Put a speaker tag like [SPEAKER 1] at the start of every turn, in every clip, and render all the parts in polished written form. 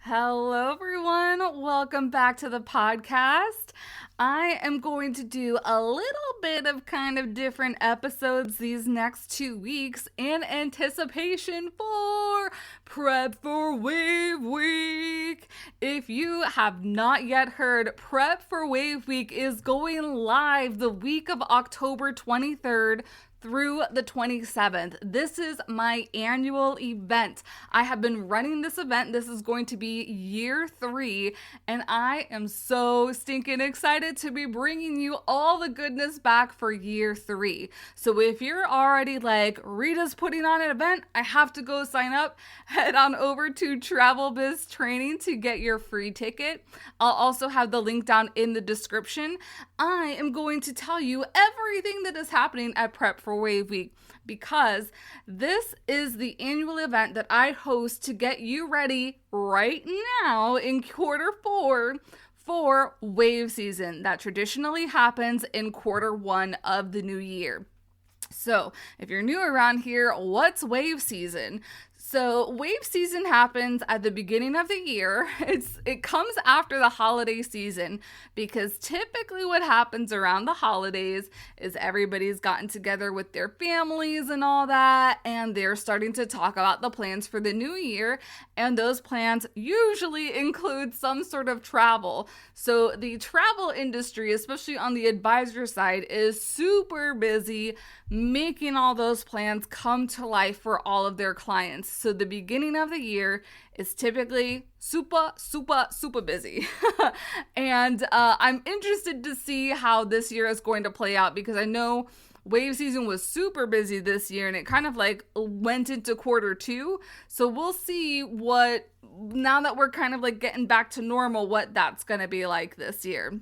[SPEAKER 1] Hello, everyone. Welcome back to the podcast. I am going to do a little bit of kind of different episodes these next 2 weeks in anticipation for Prep for Wave Week. If you have not yet heard, Prep for Wave Week is going live the week of October 23rd through the 27th. This is my annual event. I have been running this event. This is going to be year 3, and I am so stinking excited to be bringing you all the goodness back for year 3. So if you're already like, Rita's putting on an event, I have to go sign up, head on over to Travel Biz Training to get your free ticket. I'll also have the link down in the description. I am going to tell you everything that is happening at Prep for Wave Week, because this is the annual event that I host to get you ready right now in quarter 4 for wave season that traditionally happens in quarter 1 of the new year. So if you're new around here, what's wave season? So wave season happens at the beginning of the year. It comes after the holiday season, because typically what happens around the holidays is everybody's gotten together with their families and all that, and they're starting to talk about the plans for the new year, and those plans usually include some sort of travel. So the travel industry, especially on the advisor side, is super busy making all those plans come to life for all of their clients. So the beginning of the year is typically super busy. And I'm interested to see how this year is going to play out, because I know wave season was super busy this year and it kind of like went into quarter 2. So we'll see now that we're kind of like getting back to normal, what that's going to be like this year.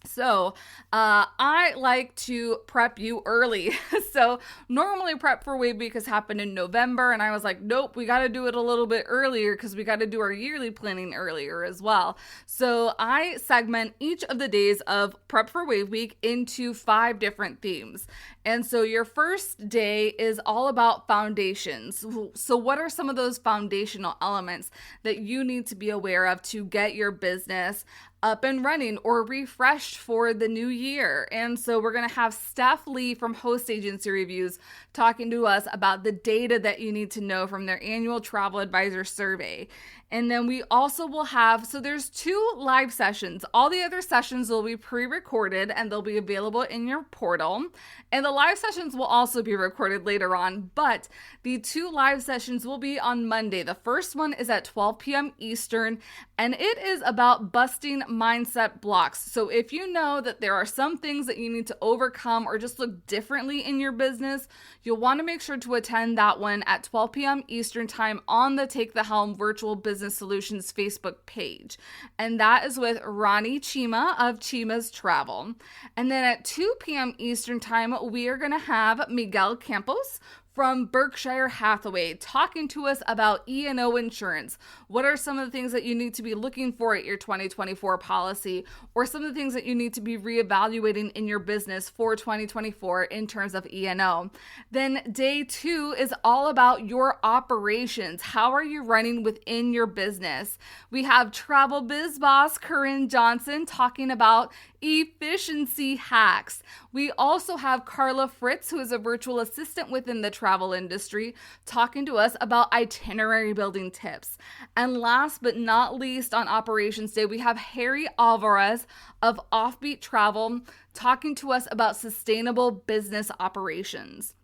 [SPEAKER 1] So I like to prep you early. So normally Prep for Wave Week has happened in November, and I was like, nope, we got to do it a little bit earlier because we got to do our yearly planning earlier as well. So I segment each of the days of Prep for Wave Week into 5 different themes. And so your first day is all about foundations. So what are some of those foundational elements that you need to be aware of to get your business up and running or refreshed for the new year? And so we're going to have Steph Lee from Host Agency Reviews talking to us about the data that you need to know from their annual travel advisor survey. And then we also will have, so there's 2 live sessions. All the other sessions will be pre-recorded and they'll be available in your portal. And the live sessions will also be recorded later on, but the 2 live sessions will be on Monday. The first one is at 12 p.m. Eastern, and it is about busting mindset blocks. So if you know that there are some things that you need to overcome or just look differently in your business, you'll want to make sure to attend that one at 12 p.m. Eastern time on the Take the Helm Virtual Business Solutions Facebook page. And that is with Ronnie Chima of Chima's Travel. And then at 2 p.m. Eastern time, we are going to have Miguel Campos from Berkshire Hathaway talking to us about E&O insurance. What are some of the things that you need to be looking for at your 2024 policy, or some of the things that you need to be reevaluating in your business for 2024 in terms of E&O? Then day 2 is all about your operations. How are you running within your business? We have Travel Biz Boss Corinne Johnson talking about efficiency hacks. We also have Carla Fritz, who is a virtual assistant within the travel industry, talking to us about itinerary building tips. And last but not least, on Operations Day, we have Harry Alvarez of Offbeat Travel talking to us about sustainable business operations.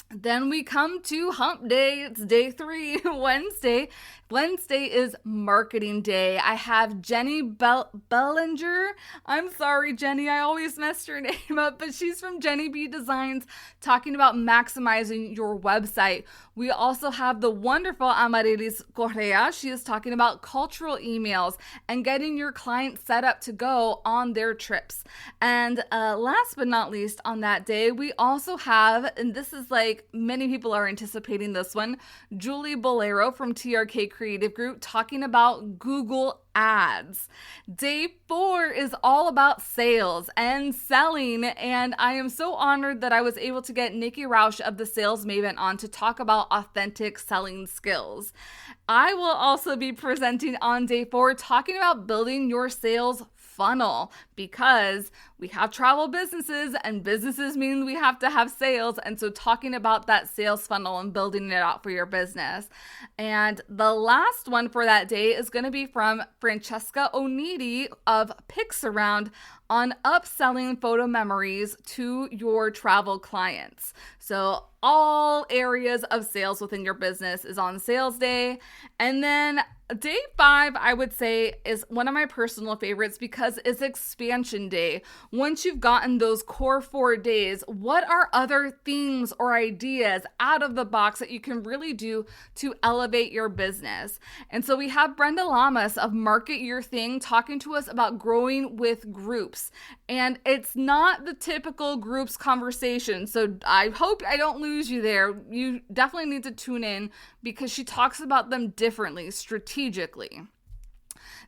[SPEAKER 1] Then we come to hump day. It's day 3, Wednesday. Wednesday is marketing day. I have Jenny Bellinger. I'm sorry, Jenny. I always messed your name up, but she's from Jenny B Designs talking about maximizing your website. We also have the wonderful Amarilis Correa. She is talking about cultural emails and getting your clients set up to go on their trips. And last but not least on that day, we also have, and this is like like many people are anticipating this one. Julie Bolero from TRK Creative Group talking about Google Ads. Day 4 is all about sales and selling, and I am so honored that I was able to get Nikki Rausch of the Sales Maven on to talk about authentic selling skills. I will also be presenting on day 4 talking about building your sales funnel, because we have travel businesses and businesses mean we have to have sales. And so talking about that sales funnel and building it out for your business. And the last one for that day is going to be from Francesca Onidi of Pixaround on upselling photo memories to your travel clients. So all areas of sales within your business is on sales day. And then day 5, I would say, is one of my personal favorites because it's expansion day. Once you've gotten those core 4 days, what are other themes or ideas out of the box that you can really do to elevate your business? And so we have Brenda Lamas of Market Your Thing talking to us about growing with groups. And it's not the typical groups conversation. So I hope I don't lose you there. You definitely need to tune in because she talks about them differently, strategically.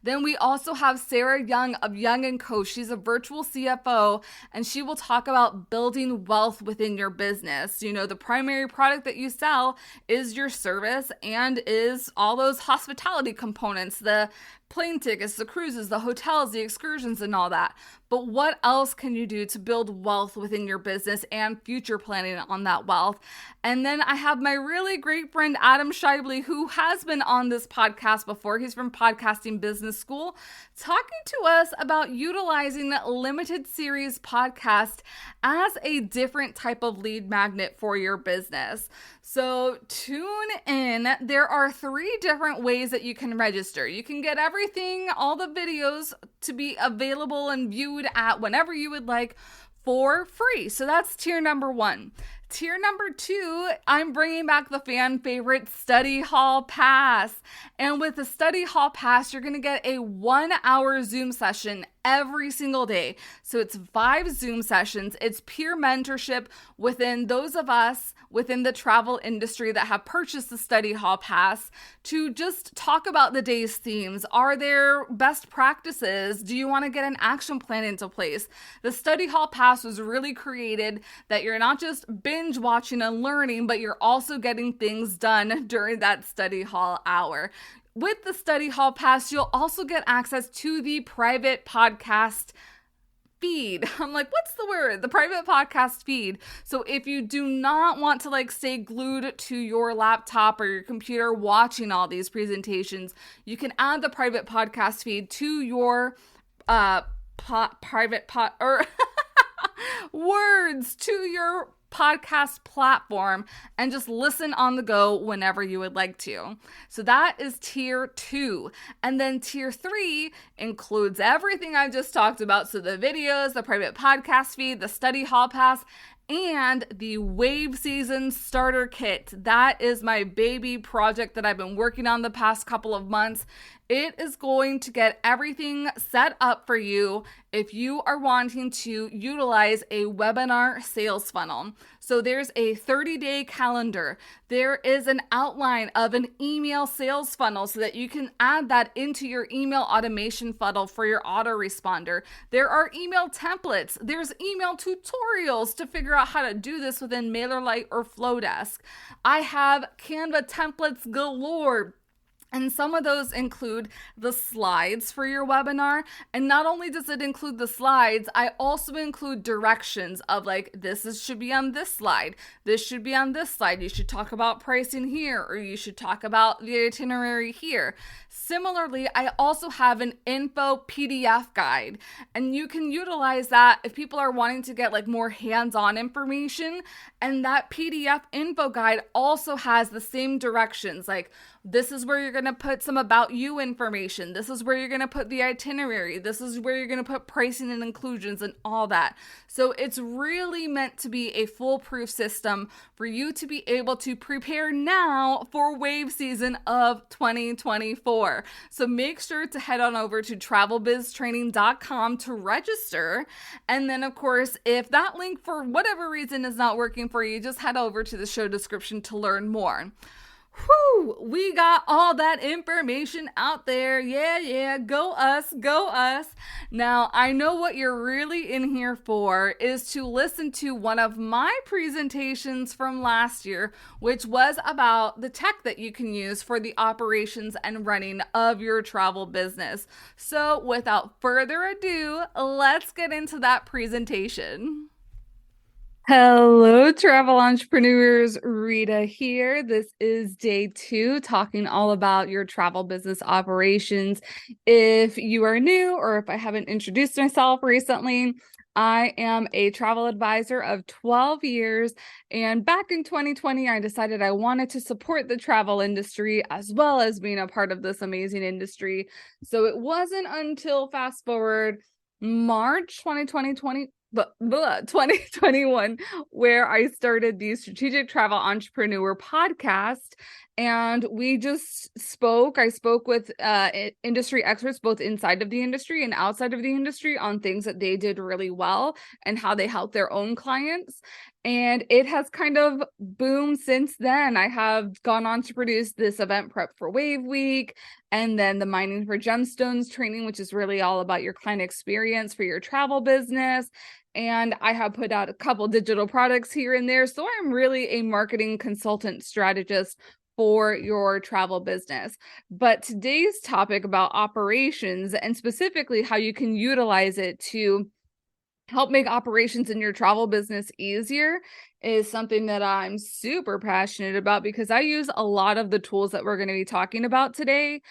[SPEAKER 1] Then we also have Sarah Young of Young & Co. She's a virtual CFO, and she will talk about building wealth within your business. You know, the primary product that you sell is your service and is all those hospitality components, the plane tickets, the cruises, the hotels, the excursions, and all that. But what else can you do to build wealth within your business and future planning on that wealth? And then I have my really great friend, Adam Shively, who has been on this podcast before. He's from Podcasting Business School, talking to us about utilizing limited series podcast as a different type of lead magnet for your business. So tune in. There are 3 different ways that you can register. You can get everything, all the videos to be available and viewed at whenever you would like for free. So that's tier number 1. Tier number 2, I'm bringing back the fan favorite Study Hall Pass. And with the Study Hall Pass, you're going to get a 1-hour Zoom session every single day. So it's 5 Zoom sessions. It's peer mentorship within those of us within the travel industry that have purchased the Study Hall Pass to just talk about the day's themes. Are there best practices? Do you want to get an action plan into place? The Study Hall Pass was really created that you're not just binge watching and learning, but you're also getting things done during that study hall hour. With the Study Hall Pass, you'll also get access to the private podcast feed. I'm like, what's the word? The private podcast feed. So if you do not want to stay glued to your laptop or your computer watching all these presentations, you can add the private podcast feed to your words to your podcast platform and just listen on the go whenever you would like to. So that is tier 2. And then tier 3 includes everything I just talked about. So the videos, the private podcast feed, the Study Hall Pass, and the Wave Season Starter Kit. That is my baby project that I've been working on the past couple of months. It is going to get everything set up for you if you are wanting to utilize a webinar sales funnel. So there's a 30-day calendar. There is an outline of an email sales funnel so that you can add that into your email automation funnel for your autoresponder. There are email templates. There's email tutorials to figure out how to do this within MailerLite or Flowdesk. I have Canva templates galore. And some of those include the slides for your webinar. And not only does it include the slides, I also include directions of should be on this slide. This should be on this slide. You should talk about pricing here, or you should talk about the itinerary here. Similarly, I also have an info PDF guide, and you can utilize that if people are wanting to get more hands-on information. And that PDF info guide also has the same directions, This is where you're going to put some about you information. This is where you're going to put the itinerary. This is where you're going to put pricing and inclusions and all that. So it's really meant to be a foolproof system for you to be able to prepare now for wave season of 2024. So make sure to head on over to travelbiztraining.com to register. And then, of course, if that link for whatever reason is not working for you, just head over to the show description to learn more. Whew, we got all that information out there. Yeah, go us, go us. Now, I know what you're really in here for is to listen to one of my presentations from last year, which was about the tech that you can use for the operations and running of your travel business. So, without further ado, let's get into that presentation. Hello, travel entrepreneurs. Rita here. This is day 2, talking all about your travel business operations. If you are new or if I haven't introduced myself recently, I am a travel advisor of 12 years. And back in 2020, I decided I wanted to support the travel industry as well as being a part of this amazing industry. So it wasn't until fast forward March 2021 where I started the Strategic Travel Entrepreneur podcast, and we just spoke. I spoke with industry experts both inside of the industry and outside of the industry on things that they did really well and how they helped their own clients. And it has kind of boomed since then. I have gone on to produce this event prep for Wave Week, and then the Mining for Gemstones training, which is really all about your client experience for your travel business. And I have put out a couple digital products here and there. So I'm really a marketing consultant strategist for your travel business. But today's topic about operations and specifically how you can utilize it to help make operations in your travel business easier is something that I'm super passionate about, because I use a lot of the tools that we're going to be talking about today.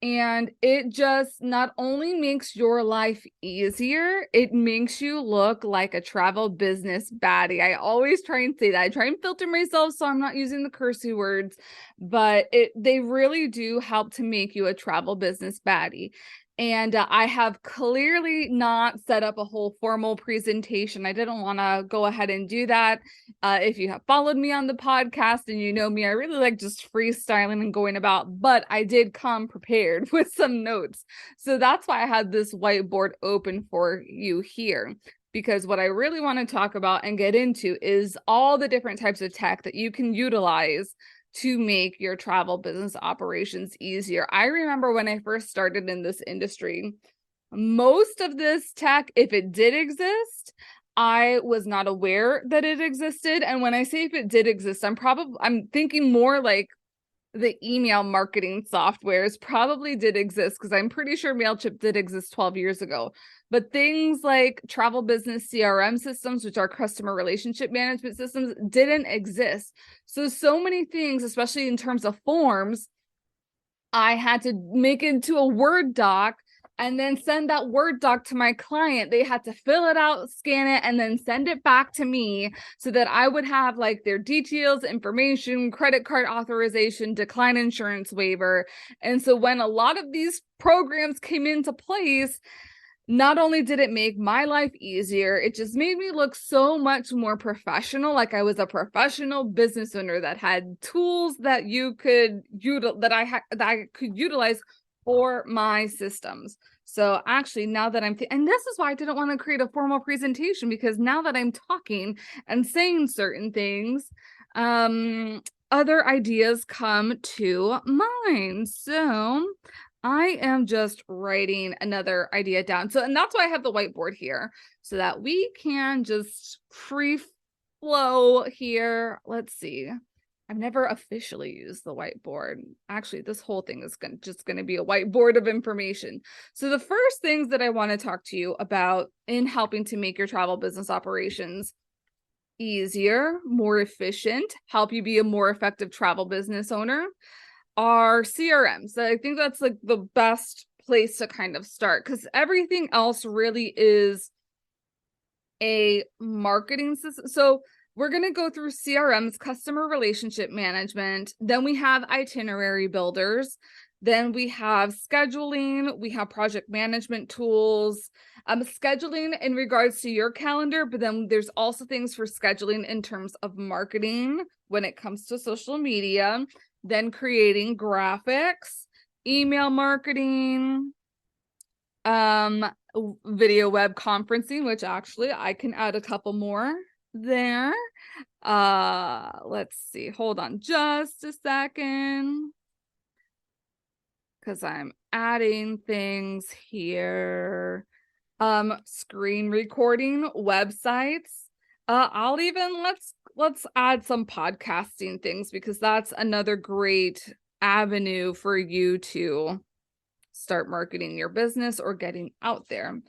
[SPEAKER 1] And it just not only makes your life easier, it makes you look like a travel business baddie. I always try and say that. I try and filter myself so I'm not using the cursey words, but they really do help to make you a travel business baddie. And I have clearly not set up a whole formal presentation. I didn't want to go ahead and do that. If you have followed me on the podcast and you know me, I really like just freestyling and going about, but I did come prepared with some notes. So that's why I had this whiteboard open for you here, because what I really want to talk about and get into is all the different types of tech that you can utilize to make your travel business operations easier. I remember when I first started in this industry, most of this tech, if it did exist, I was not aware that it existed. And when I say if it did exist, I'm thinking more like the email marketing softwares probably did exist, because I'm pretty sure MailChimp did exist 12 years ago. But things like travel business CRM systems, which are customer relationship management systems, didn't exist. So many things, especially in terms of forms, I had to make into a Word doc and then send that Word doc to my client. They had to fill it out, scan it, and then send it back to me so that I would have like their details, information, credit card authorization, decline insurance waiver. And so when a lot of these programs came into place, not only did it make my life easier, it just made me look so much more professional, like I was a professional business owner that had tools that I could utilize for my systems. So actually, now that and this is why I didn't want to create a formal presentation, because now that I'm talking and saying certain things, other ideas come to mind. So I am just writing another idea down. And that's why I have the whiteboard here, so that we can just free flow here. Let's see. I've never officially used the whiteboard. Actually, this whole thing is just going to be a whiteboard of information. So the first things that I want to talk to you about in helping to make your travel business operations easier, more efficient, help you be a more effective travel business owner are CRMs. I think that's like the best place to kind of start, because everything else really is a marketing system. So we're going to go through CRMs, customer relationship management. Then we have itinerary builders. Then we have scheduling. We have project management tools. Scheduling in regards to your calendar, but then there's also things for scheduling in terms of marketing when it comes to social media. Then creating graphics, email marketing, video web conferencing, which actually I can add a couple more there. Let's see. Hold on just a second, because I'm adding things here. Screen recording, websites. I'll even let's add some podcasting things, because that's another great avenue for you to start marketing your business or getting out there.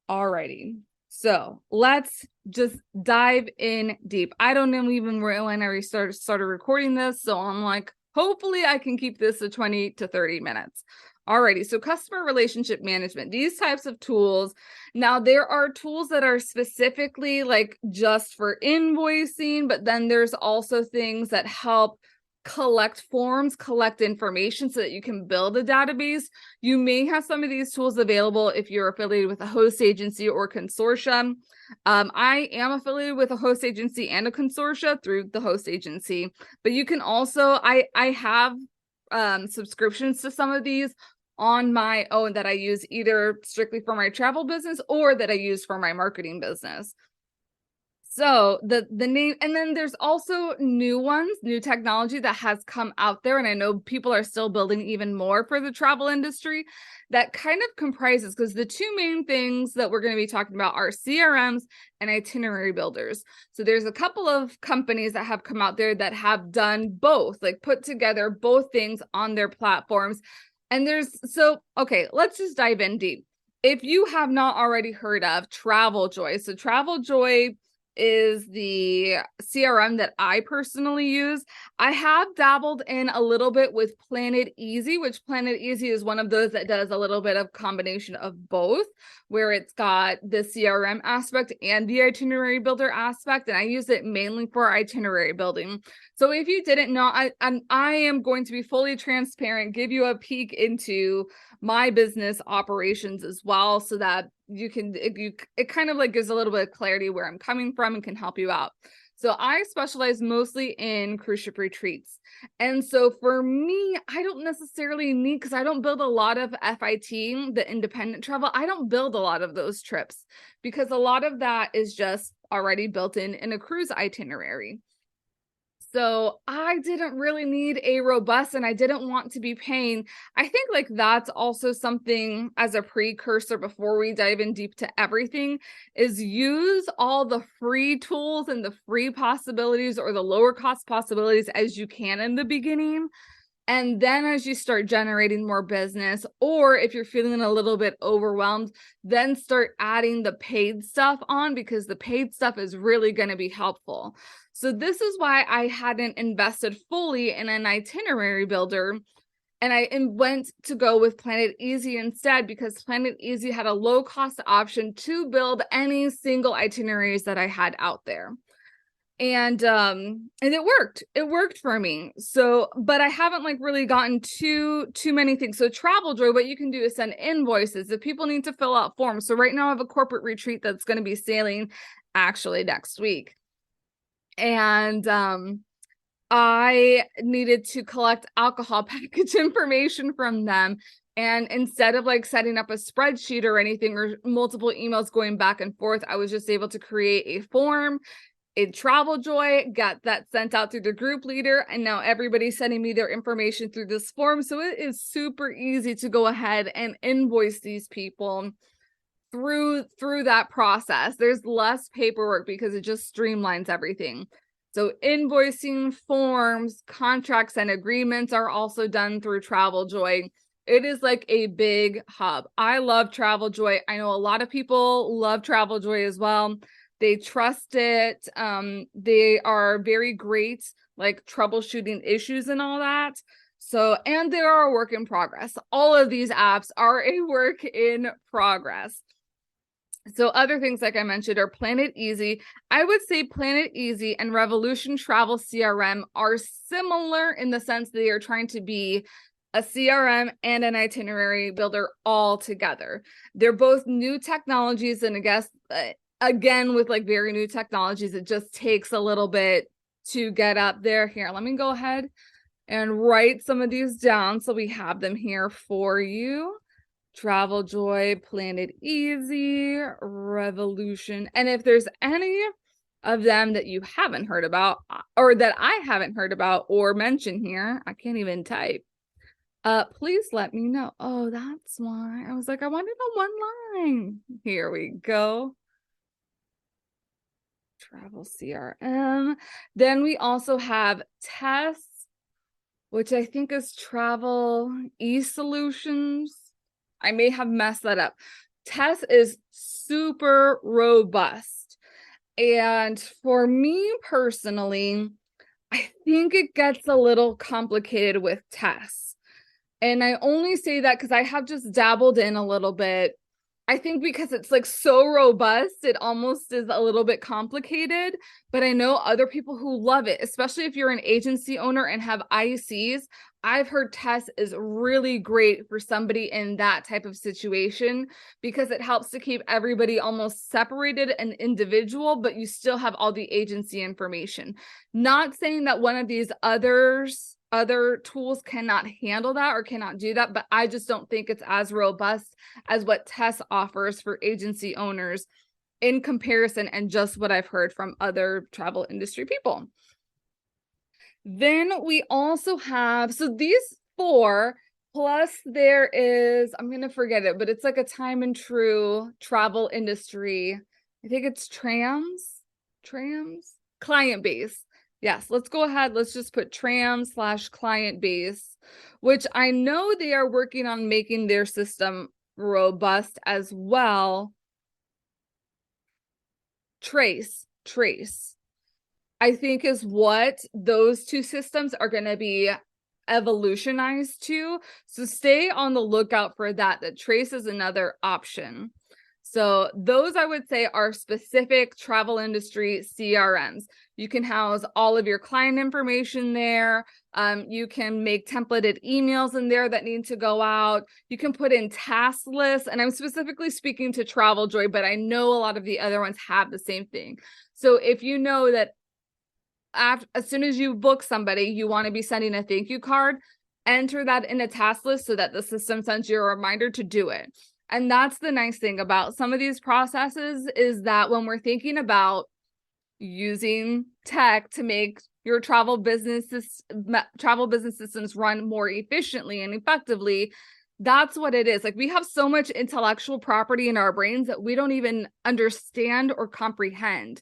[SPEAKER 1] Alrighty. So let's just dive in deep. I don't know even when I started recording this. So I'm like, hopefully I can keep this to 20 to 30 minutes. Alrighty, so customer relationship management, these types of tools. Now, there are tools that are specifically like just for invoicing, but then there's also things that help collect forms, collect information so that you can build a database. You may have some of these tools available if you're affiliated with a host agency or consortium. I am affiliated with a host agency and a consortia through the host agency, but you can also, I have subscriptions to some of these on my own that I use either strictly for my travel business or that I use for my marketing business. So the name, and then there's also new ones, new technology that has come out there. And I know people are still building even more for the travel industry that kind of comprises, because the two main things that we're going to be talking about are CRMs and itinerary builders. So there's a couple of companies that have come out there that have done both, like put together both things on their platforms. And okay, let's just dive in deep. If you have not already heard of TravelJoy, so TravelJoy is the CRM that I personally use. I have dabbled in a little bit with Planet Easy, which Planet Easy is one of those that does a little bit of combination of both, where it's got the CRM aspect and the itinerary builder aspect, and I use it mainly for itinerary building. So if you didn't know, I am going to be fully transparent, give you a peek into my business operations as well, so that it kind of like gives a little bit of clarity where I'm coming from and can help you out. So I specialize mostly in cruise ship retreats. And so for me, I don't necessarily need, because I don't build a lot of FIT, the independent travel. I don't build a lot of those trips because a lot of that is just already built in a cruise itinerary. So I didn't really need a robust, and I didn't want to be paying. I think like that's also something as a precursor before we dive in deep to everything, is use all the free tools and the free possibilities or the lower cost possibilities as you can in the beginning. And then as you start generating more business, or if you're feeling a little bit overwhelmed, then start adding the paid stuff on, because the paid stuff is really going to be helpful. So this is why I hadn't invested fully in an itinerary builder, and I went to go with Planet Easy instead, because Planet Easy had a low cost option to build any single itineraries that I had out there. And it worked for me. So, but I haven't like really gotten too many things. So TravelJoy, what you can do is send invoices if people need to fill out forms. So right now I have a corporate retreat that's going to be sailing actually next week. And I needed to collect alcohol package information from them. And instead of like setting up a spreadsheet or anything, or multiple emails going back and forth, I was just able to create a form in TravelJoy, got that sent out through the group leader, and now everybody's sending me their information through this form. So it is super easy to go ahead and invoice these people through that process. There's less paperwork because it just streamlines everything. So invoicing, forms, contracts, and agreements are also done through TravelJoy. It is like a big hub. I love TravelJoy. I know a lot of people love TravelJoy as well. They trust it. They are very great, like troubleshooting issues and all that. So, and they are a work in progress. All of these apps are a work in progress. So other things, like I mentioned, are Planet Easy. I would say Planet Easy and Revolution Travel CRM are similar in the sense they are trying to be a CRM and an itinerary builder all together. They're both new technologies, and I guess again with like very new technologies, it just takes a little bit to get up there. Here, let me go ahead and write some of these down so we have them here for you. Travel Joy, Planet Easy, Revolution. And if there's any of them that you haven't heard about, or that I haven't heard about or mentioned here, I can't even type, please let me know. Oh, that's why I was like, I wanted a one line. Here we go. Travel CRM. Then we also have Tess, which I think is Travel E-Solutions. I may have messed that up. Tess is super robust. And for me personally, I think it gets a little complicated with Tess. And I only say that because I have just dabbled in a little bit. I think because it's like so robust, it almost is a little bit complicated, but I know other people who love it, especially if you're an agency owner and have ICs. I've heard Tess is really great for somebody in that type of situation because it helps to keep everybody almost separated and individual, but you still have all the agency information. Not saying that one of these other tools cannot handle that or cannot do that, but I just don't think it's as robust as what Tess offers for agency owners in comparison, and just what I've heard from other travel industry people. Then we also have, so these four, plus there is, I'm going to forget it, but it's like a time and true travel industry. I think it's trams, client base. Yes, let's go ahead. Let's just put tram/client base, which I know they are working on making their system robust as well. Trace, I think is what those two systems are going to be evolutionized to. So stay on the lookout for that. That Trace is another option. So those I would say are specific travel industry CRMs. You can house all of your client information there. You can make templated emails in there that need to go out. You can put in task lists. And I'm specifically speaking to Travel Joy, but I know a lot of the other ones have the same thing. So if you know that as soon as you book somebody, you want to be sending a thank you card, enter that in a task list so that the system sends you a reminder to do it. And that's the nice thing about some of these processes, is that when we're thinking about using tech to make your travel business systems run more efficiently and effectively, that's what it is. Like, we have so much intellectual property in our brains that we don't even understand or comprehend.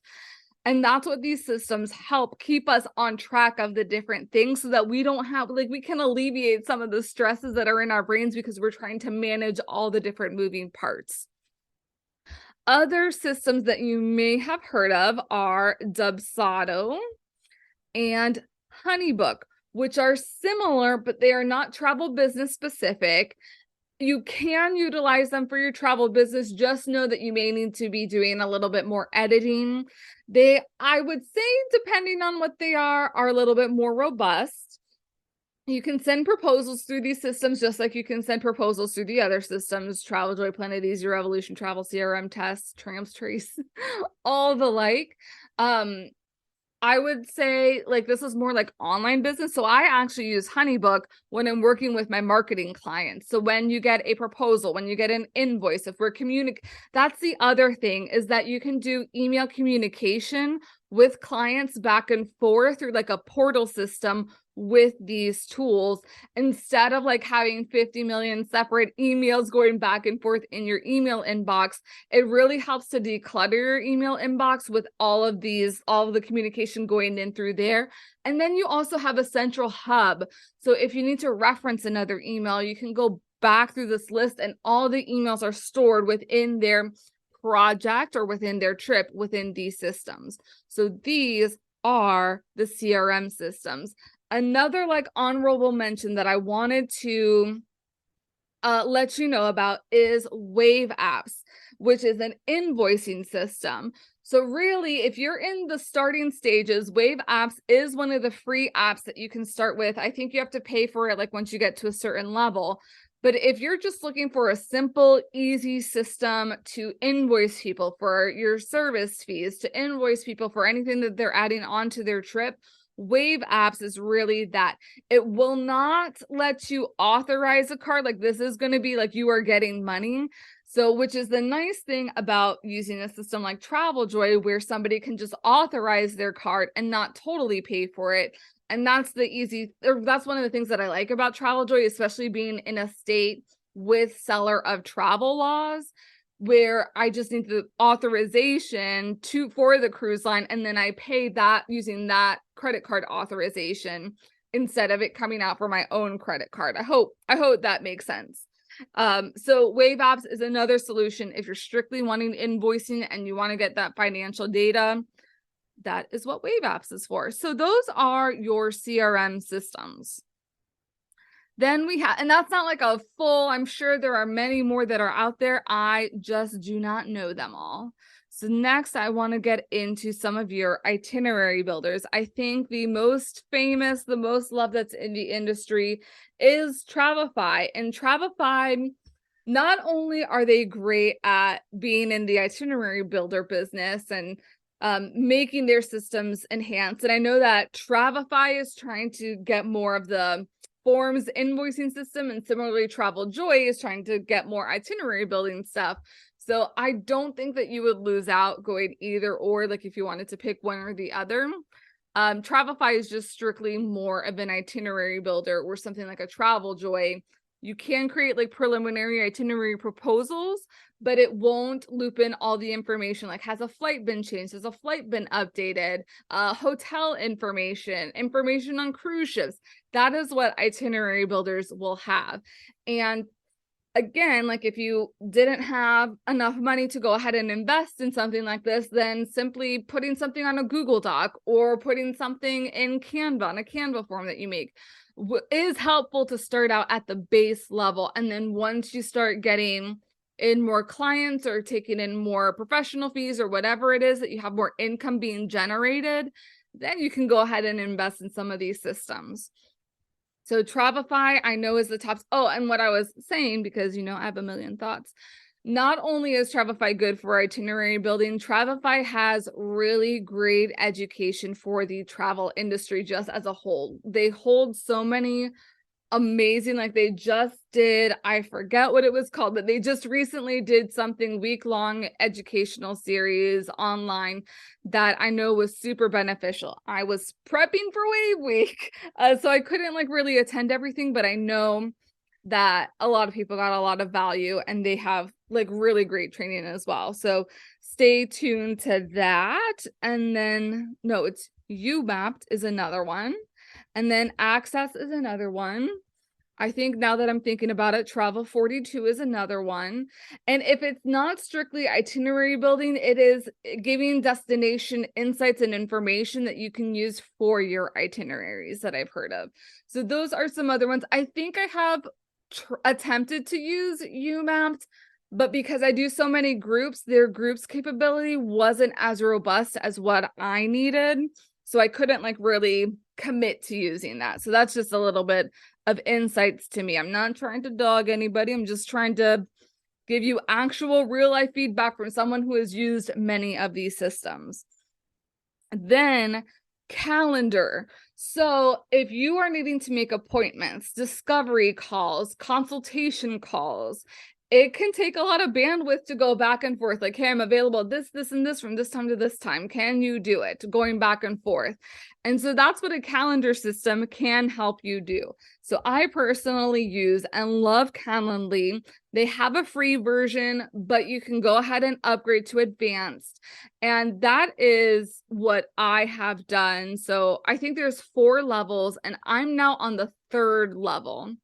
[SPEAKER 1] And that's what these systems help keep us on track of the different things, so that we don't have, like, we can alleviate some of the stresses that are in our brains because we're trying to manage all the different moving parts. Other systems that you may have heard of are Dubsado and Honeybook, which are similar, but they are not travel business specific. You can utilize them for your travel business. Just know that you may need to be doing a little bit more editing. They, I would say, depending on what they are a little bit more robust. You can send proposals through these systems just like you can send proposals through the other systems: Travel Joy, Planet Easy, Revolution Travel, CRM, Test, Trams, Trace, all the like. I would say, like, this is more like online business. So I actually use Honeybook when I'm working with my marketing clients. So when you get a proposal, when you get an invoice, if we're that's the other thing, is that you can do email communication with clients back and forth through like a portal system with these tools, instead of like having 50 million separate emails going back and forth in your email inbox. It really helps to declutter your email inbox with all of the communication going in through there. And then you also have a central hub. So if you need to reference another email, you can go back through this list, and all the emails are stored within their project or within their trip within these systems. So these are the CRM systems. Another like honorable mention that I wanted to let you know about is Wave apps. which is an invoicing system. So really, if you're in the starting stages, Wave Apps is one of the free apps that you can start with. I think you have to pay for it like once you get to a certain level. But if you're just looking for a simple, easy system to invoice people for your service fees, to invoice people for anything that they're adding onto their trip, Wave Apps is really that. It will not let you authorize a card. Like this is going to be like you are getting money. So, which is the nice thing about using a system like TravelJoy, where somebody can just authorize their card and not totally pay for it. And that's that's one of the things that I like about TravelJoy, especially being in a state with seller of travel laws, where I just need the authorization for the cruise line, and then I pay that using that credit card authorization instead of it coming out for my own credit card. I hope that makes sense. So Wave Apps is another solution if you're strictly wanting invoicing and you want to get that financial data. That is what Wave Apps is for. So those are your CRM systems. Then we have, and that's not like a full, I'm sure there are many more that are out there. I just do not know them all. So next, I want to get into some of your itinerary builders. I think the most famous, the most loved that's in the industry is Travefy. And Travefy, not only are they great at being in the itinerary builder business and making their systems enhanced. And I know that Travefy is trying to get more of the forms invoicing system, and similarly TravelJoy is trying to get more itinerary building stuff. So I don't think that you would lose out going either or, like if you wanted to pick one or the other. Travefy is just strictly more of an itinerary builder, or something like a TravelJoy. You can create like preliminary itinerary proposals, but it won't loop in all the information, like has a flight been changed, has a flight been updated, hotel information on cruise ships. That is what itinerary builders will have. And again, like if you didn't have enough money to go ahead and invest in something like this, then simply putting something on a Google Doc or putting something in Canva, on a Canva form that you make, is helpful to start out at the base level. And then once you start getting in more clients or taking in more professional fees or whatever it is that you have more income being generated, then you can go ahead and invest in some of these systems. So Travefy, I know, is the top. Oh, and what I was saying, because, I have a million thoughts. Not only is Travefy good for itinerary building, Travefy has really great education for the travel industry just as a whole. They hold so many amazing, like they just did, I forget what it was called, but they just recently did something week-long educational series online that I know was super beneficial. I was prepping for Wave Week, so I couldn't like really attend everything, but I know that a lot of people got a lot of value, and they have like really great training as well. So stay tuned to that. And then it's UMapped is another one. And then Access is another one. I think now that I'm thinking about it, Travel 42 is another one. And if it's not strictly itinerary building, it is giving destination insights and information that you can use for your itineraries that I've heard of. So those are some other ones. I think I have attempted to use UMapped, but because I do so many groups, their groups capability wasn't as robust as what I needed. So I couldn't like really commit to using that. So that's just a little bit of insights to me. I'm not trying to dog anybody. I'm just trying to give you actual real life feedback from someone who has used many of these systems. Then calendar. So if you are needing to make appointments, discovery calls, consultation calls, it can take a lot of bandwidth to go back and forth. Like, hey, I'm available this, and this from this time to this time. Can you do it? Going back and forth. And so that's what a calendar system can help you do. So I personally use and love Calendly. They have a free version, but you can go ahead and upgrade to advanced. And that is what I have done. So I think there's 4 levels, and I'm now on the 3rd level.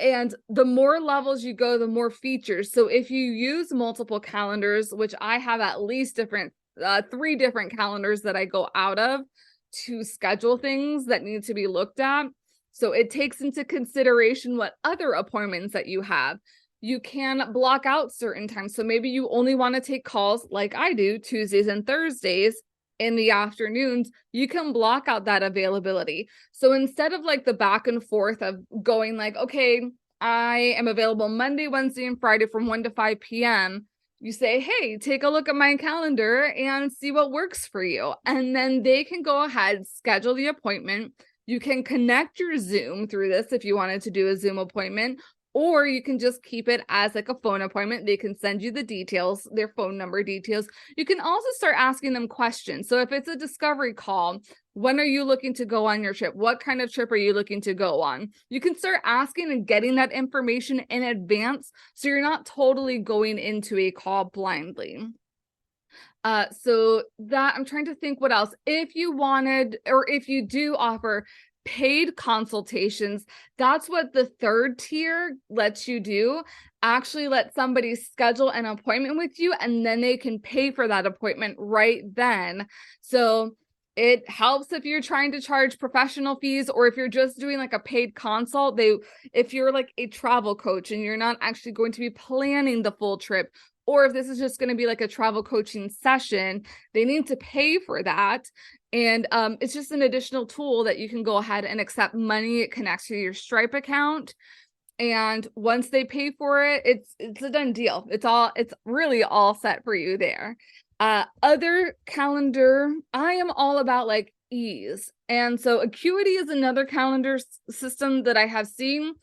[SPEAKER 1] And the more levels you go, the more features. So if you use multiple calendars, which I have at least 3 different calendars that I go out of to schedule things that need to be looked at. So it takes into consideration what other appointments that you have. you can block out certain times. So maybe you only want to take calls like I do Tuesdays and Thursdays in the afternoons. You can block out that availability. So instead of like the back and forth of going like, okay, I am available Monday, Wednesday, and Friday from 1 to 5 p.m., you say, hey, take a look at my calendar and see what works for you. And then they can go ahead, schedule the appointment. You can connect your Zoom through this if you wanted to do a Zoom appointment, or you can just keep it as like a phone appointment. They can send you the details, their phone number details. You can also start asking them questions. So if it's a discovery call, when are you looking to go on your trip? What kind of trip are you looking to go on? You can start asking and getting that information in advance, so you're not totally going into a call blindly. So that I'm trying to think what else. If you wanted, or if you do offer paid consultations, that's what the third tier lets you do. Actually let somebody schedule an appointment with you, and then they can pay for that appointment right then. So it helps if you're trying to charge professional fees, or if you're just doing like a paid consult. If you're like a travel coach and you're not actually going to be planning the full trip, or if this is just going to be like a travel coaching session, they need to pay for that. And it's just an additional tool that you can go ahead and accept money. It connects to your Stripe account. And once they pay for it, it's a done deal. It's really all set for you there. Other calendar, I am all about like ease. And so Acuity is another calendar system that I have seen.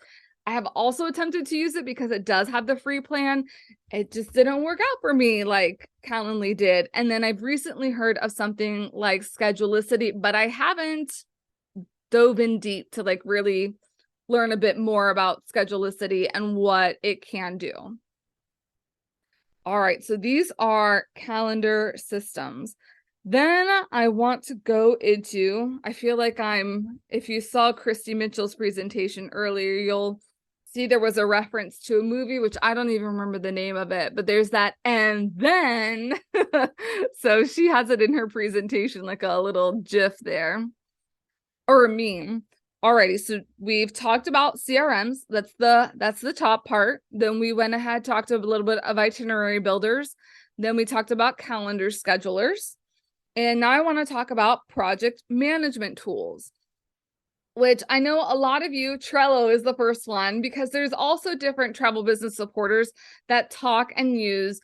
[SPEAKER 1] I have also attempted to use it because it does have the free plan. It just didn't work out for me like Calendly did. And then I've recently heard of something like Schedulicity, but I haven't dove in deep to like really learn a bit more about Schedulicity and what it can do. All right, so these are calendar systems. Then I want to go into, I feel like if you saw Christy Mitchell's presentation earlier, you'll see there was a reference to a movie, which I don't even remember the name of it, but there's that and then. So she has it in her presentation, like a little GIF there, or a meme. Alrighty, so we've talked about CRMs. That's the top part. Then we went ahead, talked a little bit of itinerary builders. Then we talked about calendar schedulers. And now I want to talk about project management tools, which I know a lot of you, Trello is the first one, because there's also different travel business supporters that talk and use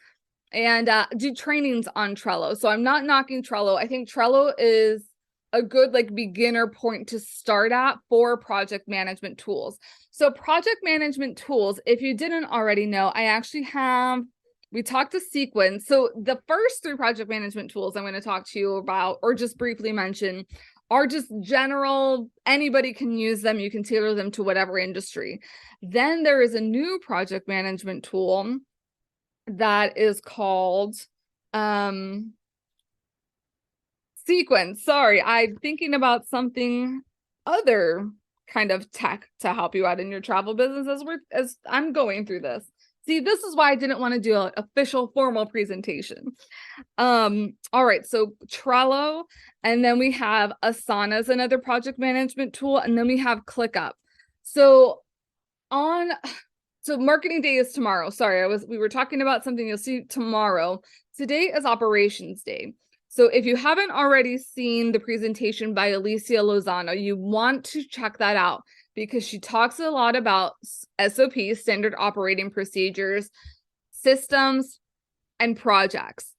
[SPEAKER 1] and do trainings on Trello. So I'm not knocking Trello. I think Trello is a good like beginner point to start at for project management tools. So project management tools, if you didn't already know, I actually have, we talked to Sequence. So the first 3 project management tools I'm going to talk to you about, or just briefly mention, are just general. Anybody can use them. You can tailor them to whatever industry. Then there is a new project management tool that is called Sequence. Sorry, I'm thinking about something other kind of tech to help you out in your travel business as I'm going through this. See, this is why I didn't want to do an official formal presentation. All right, so Trello, and then we have Asana as another project management tool, and then we have ClickUp. So marketing day is tomorrow. Sorry, we were talking about something you'll see tomorrow. Today is operations day. So if you haven't already seen the presentation by Alicia Lozano, you want to check that out because she talks a lot about SOPs, standard operating procedures, systems, and projects.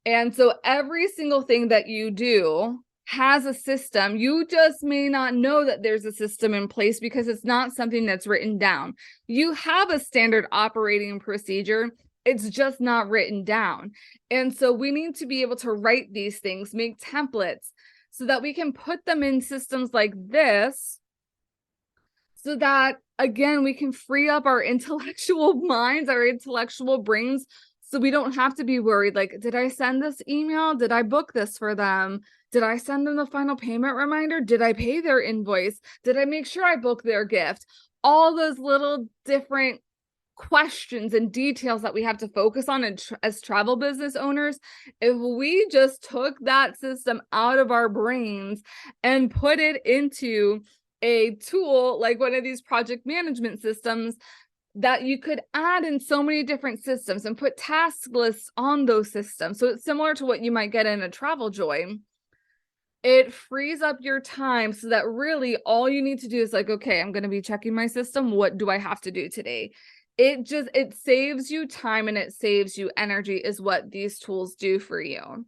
[SPEAKER 1] And so every single thing that you do has a system. You just may not know that there's a system in place because it's not something that's written down. You have a standard operating procedure. It's just not written down. And so we need to be able to write these things, make templates so that we can put them in systems like this so that, again, we can free up our intellectual minds, our intellectual brains, so we don't have to be worried. Like, did I send this email? Did I book this for them? Did I send them the final payment reminder? Did I pay their invoice? Did I make sure I booked their gift? All those little different questions and details that we have to focus on as travel business owners. If we just took that system out of our brains and put it into a tool like one of these project management systems, that you could add in so many different systems and put task lists on those systems. So it's similar to what you might get in a Travel Joy. It frees up your time so that really all you need to do is like, okay, I'm going to be checking my system. What do I have to do today? It saves you time and it saves you energy is what these tools do for you.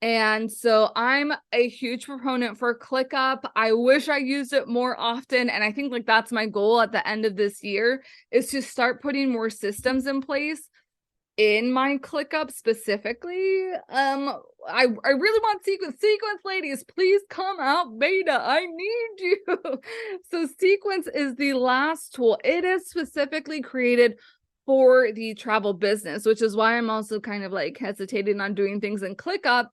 [SPEAKER 1] And so I'm a huge proponent for ClickUp. I wish I used it more often. And I think like that's my goal at the end of this year is to start putting more systems in place in my ClickUp specifically. I really want sequence ladies, please come out beta. I need you. So sequence is the last tool. It is specifically created for the travel business, which is why I'm also kind of like hesitating on doing things in ClickUp,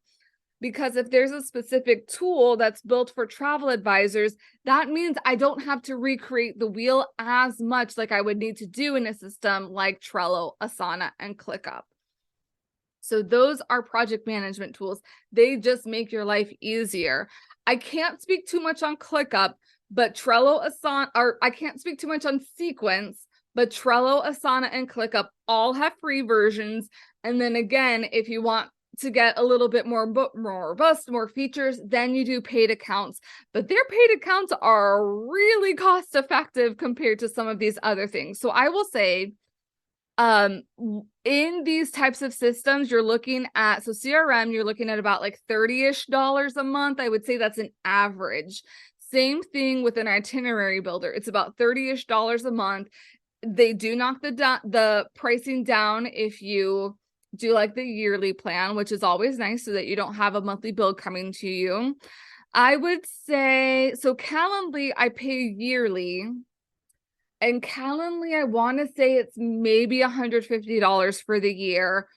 [SPEAKER 1] because if there's a specific tool that's built for travel advisors, that means I don't have to recreate the wheel as much like I would need to do in a system like Trello, Asana, and ClickUp. So those are project management tools. They just make your life easier. I can't speak too much on ClickUp, but Trello, Asana, or I can't speak too much on Sequence, but Trello, Asana, and ClickUp all have free versions. And then again, if you want to get a little bit more robust, more features, then you do paid accounts. But their paid accounts are really cost effective compared to some of these other things. So I will say, in these types of systems, you're looking at, so CRM, you're looking at about like $30-ish a month. I would say that's an average. Same thing with an itinerary builder. It's about $30-ish a month. They do knock the pricing down if you do like the yearly plan, which is always nice so that you don't have a monthly bill coming to you. I would say, so Calendly, I pay yearly. And Calendly, I want to say it's maybe $150 for the year,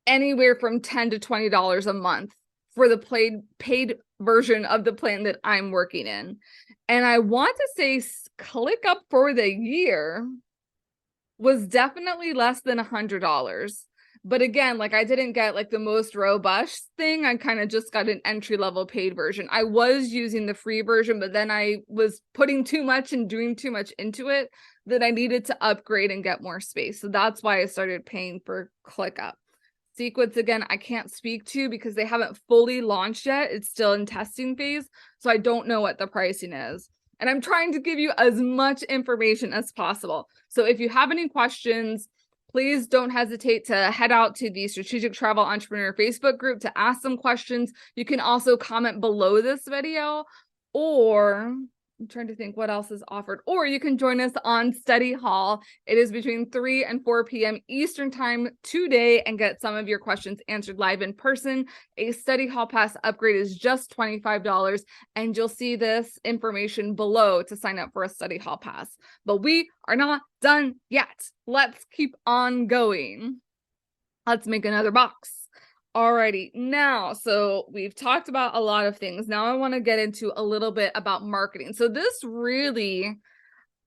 [SPEAKER 1] anywhere from $10 to $20 a month for the paid version of the plan that I'm working in. And I want to say ClickUp for the year was definitely less than $100. But again, like I didn't get like the most robust thing. I kind of just got an entry-level paid version. I was using the free version, but then I was putting too much and doing too much into it that I needed to upgrade and get more space. So that's why I started paying for ClickUp. Sequence, again, I can't speak to because they haven't fully launched yet. It's still in testing phase. So I don't know what the pricing is. And I'm trying to give you as much information as possible. So if you have any questions, please don't hesitate to head out to the Strategic Travel Entrepreneur Facebook group to ask some questions. You can also comment below this video, or I'm trying to think what else is offered, or you can join us on Study Hall. It is between 3 and 4 p.m. Eastern time today and get some of your questions answered live in person. A Study Hall Pass upgrade is just $25, and you'll see this information below to sign up for a Study Hall Pass. But we are not done yet. Let's keep on going. Let's make another box. Alrighty, now, so we've talked about a lot of things. Now I want to get into a little bit about marketing. So these really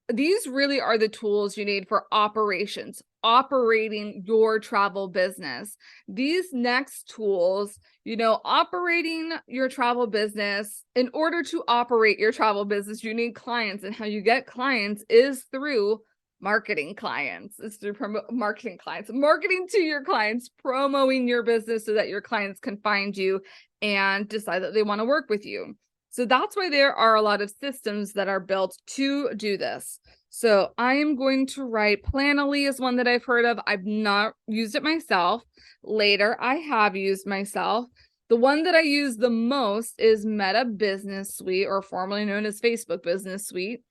[SPEAKER 1] are the tools you need for operations, operating your travel business. These next tools, operating your travel business, in order to operate your travel business, you need clients, and how you get clients is through marketing clients. It's through marketing clients, marketing to your clients, promoting your business so that your clients can find you and decide that they want to work with you. So that's why there are a lot of systems that are built to do this. So I am going to write Planoly is one that I've heard of. I've not used it myself. Later, I have used myself. The one that I use the most is Meta Business Suite, or formerly known as Facebook Business Suite.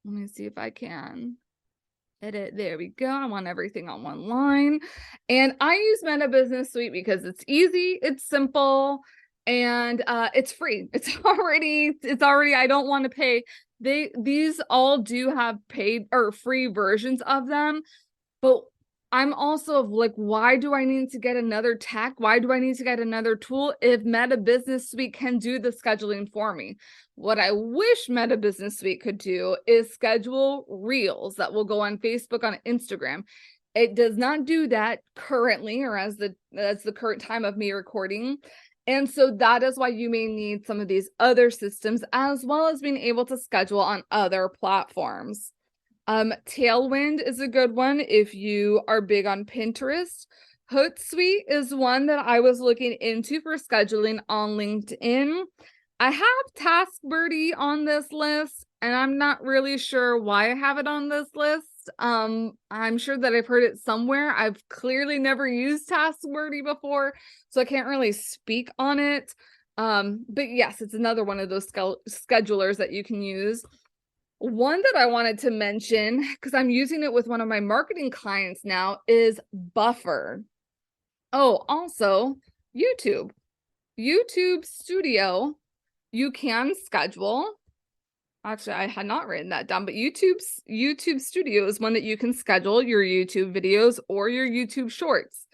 [SPEAKER 1] Let me see if I can edit. There we go. I want everything on one line. And I use Meta Business Suite because it's easy, it's simple, and it's free. It's already, I don't want to pay. These all do have paid or free versions of them, but I'm also like, why do I need to get another tech? Why do I need to get another tool if Meta Business Suite can do the scheduling for me? What I wish Meta Business Suite could do is schedule reels that will go on Facebook, on Instagram. It does not do that currently, or as the current time of me recording. And so that is why you may need some of these other systems, as well as being able to schedule on other platforms. Tailwind is a good one if you are big on Pinterest. Hootsuite is one that I was looking into for scheduling on LinkedIn. I have TaskBirdie on this list, and I'm not really sure why I have it on this list. I'm sure that I've heard it somewhere. I've clearly never used TaskBirdie before, so I can't really speak on it. But yes, it's another one of those schedulers that you can use. One that I wanted to mention, because I'm using it with one of my marketing clients now, is Buffer. Oh, also YouTube. YouTube Studio, you can schedule. Actually, I had not written that down, but YouTube Studio is one that you can schedule your YouTube videos or your YouTube shorts.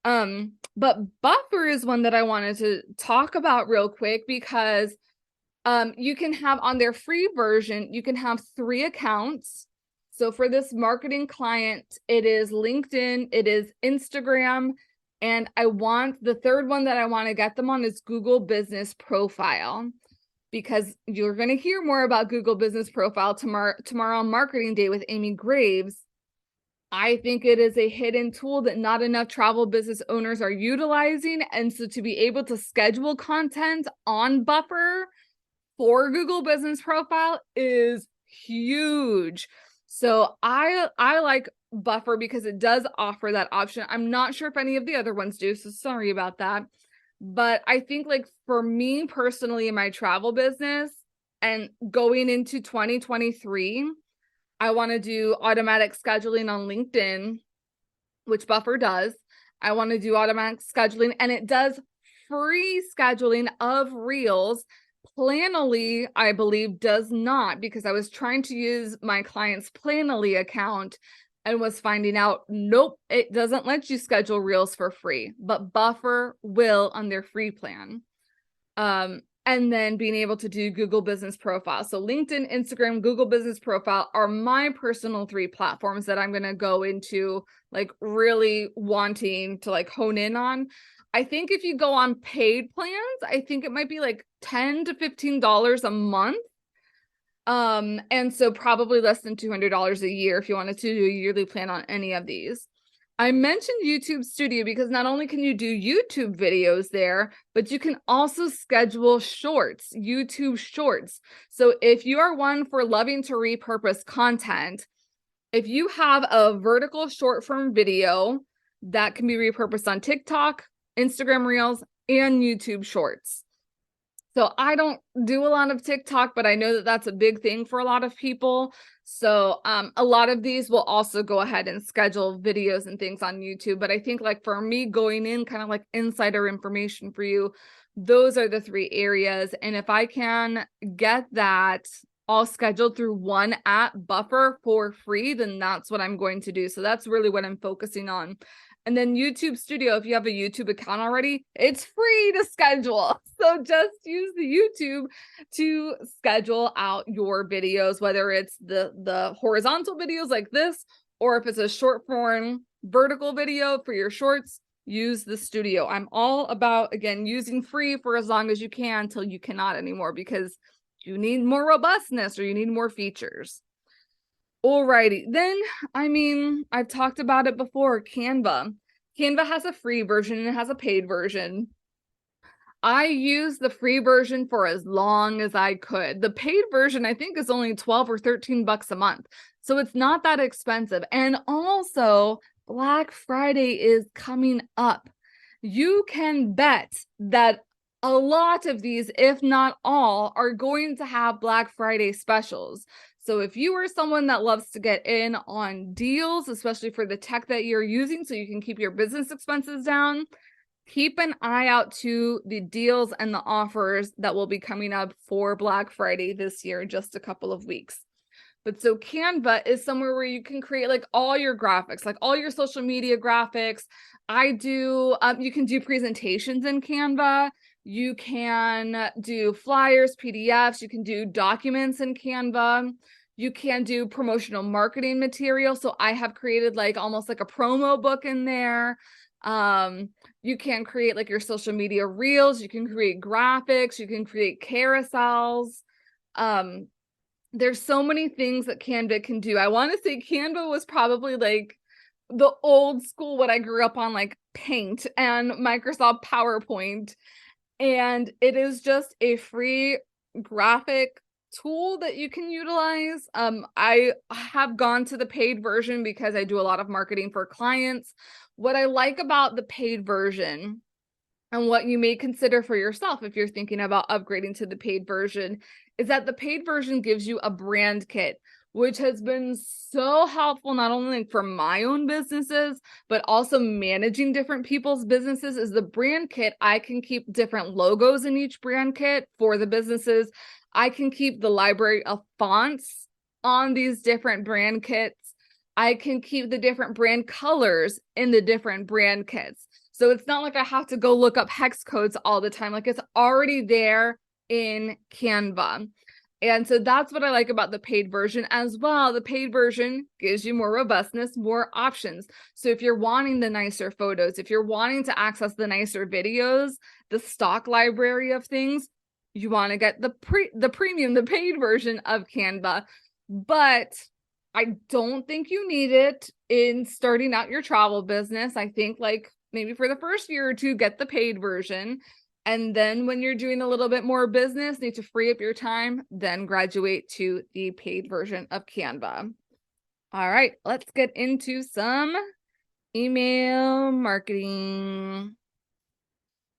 [SPEAKER 1] But Buffer is one that I wanted to talk about real quick because you can have on their free version, you can have 3 accounts. So for this marketing client, it is LinkedIn, it is Instagram, and the third one that I want to get them on is Google Business Profile, because you're going to hear more about Google Business Profile tomorrow on Marketing Day with Amy Graves. I think it is a hidden tool that not enough travel business owners are utilizing. And so to be able to schedule content on Buffer for Google Business Profile is huge. So I like Buffer because it does offer that option. I'm not sure if any of the other ones do, so sorry about that. But I think like for me personally in my travel business and going into 2023, I want to do automatic scheduling on LinkedIn, which Buffer does. I want to do automatic scheduling, and it does free scheduling of reels. Planoly, I believe, does not, because I was trying to use my client's Planoly account and was finding out, nope, it doesn't let you schedule reels for free, but Buffer will on their free plan. And then being able to do Google Business Profile. So LinkedIn, Instagram, Google Business Profile are my personal 3 platforms that I'm going to go into like really wanting to like hone in on. I think if you go on paid plans, I think it might be like $10 to $15 a month. And so probably less than $200 a year if you wanted to do a yearly plan on any of these. I mentioned YouTube Studio because not only can you do YouTube videos there, but you can also schedule shorts, YouTube shorts. So if you are one for loving to repurpose content, if you have a vertical short form video that can be repurposed on TikTok, Instagram Reels, and YouTube Shorts. So I don't do a lot of TikTok, but I know that that's a big thing for a lot of people. So a lot of these will also go ahead and schedule videos and things on YouTube. But I think like for me going in kind of like insider information for you, those are the 3 areas. And if I can get that all scheduled through one app, Buffer, for free, then that's what I'm going to do. So that's really what I'm focusing on. And then YouTube Studio, if you have a YouTube account already, it's free to schedule. So just use the YouTube to schedule out your videos, whether it's the horizontal videos like this, or if it's a short form vertical video for your shorts, use the studio. I'm all about, again, using free for as long as you can until you cannot anymore, because you need more robustness or you need more features. Alrighty, then, I mean, I've talked about it before, Canva. Canva has a free version and it has a paid version. I used the free version for as long as I could. The paid version, I think, is only 12 or 13 bucks a month. So it's not that expensive. And also, Black Friday is coming up. You can bet that a lot of these, if not all, are going to have Black Friday specials. So if you are someone that loves to get in on deals, especially for the tech that you're using so you can keep your business expenses down, keep an eye out to the deals and the offers that will be coming up for Black Friday this year in just a couple of weeks. But so Canva is somewhere where you can create like all your graphics, like all your social media graphics. You can do presentations in Canva. You can do flyers, PDFs. You can do documents in Canva. You can do promotional marketing material. So I have created like almost like a promo book in there. You can create like your social media reels. You can create graphics. You can create carousels. there's so many things that Canva can do. I want to say Canva was probably like the old school, what I grew up on, like Paint and Microsoft PowerPoint. And it is just a free graphic tool that you can utilize. I have gone to the paid version because I do a lot of marketing for clients. What I like about the paid version and what you may consider for yourself if you're thinking about upgrading to the paid version is that the paid version gives you a brand kit, which has been so helpful not only for my own businesses, but also managing different people's businesses. Is the brand kit, I can keep different logos in each brand kit for the businesses. I can keep the library of fonts on these different brand kits. I can keep the different brand colors in the different brand kits. So it's not like I have to go look up hex codes all the time. Like, it's already there in Canva. And so that's what I like about the paid version as well. The paid version gives you more robustness, more options. So if you're wanting the nicer photos, if you're wanting to access the nicer videos, the stock library of things, you want to get the premium, the paid version of Canva. But I don't think you need it in starting out your travel business. I think like maybe for the first year or two, get the paid version. And then when you're doing a little bit more business, need to free up your time, then graduate to the paid version of Canva. All right, let's get into some email marketing.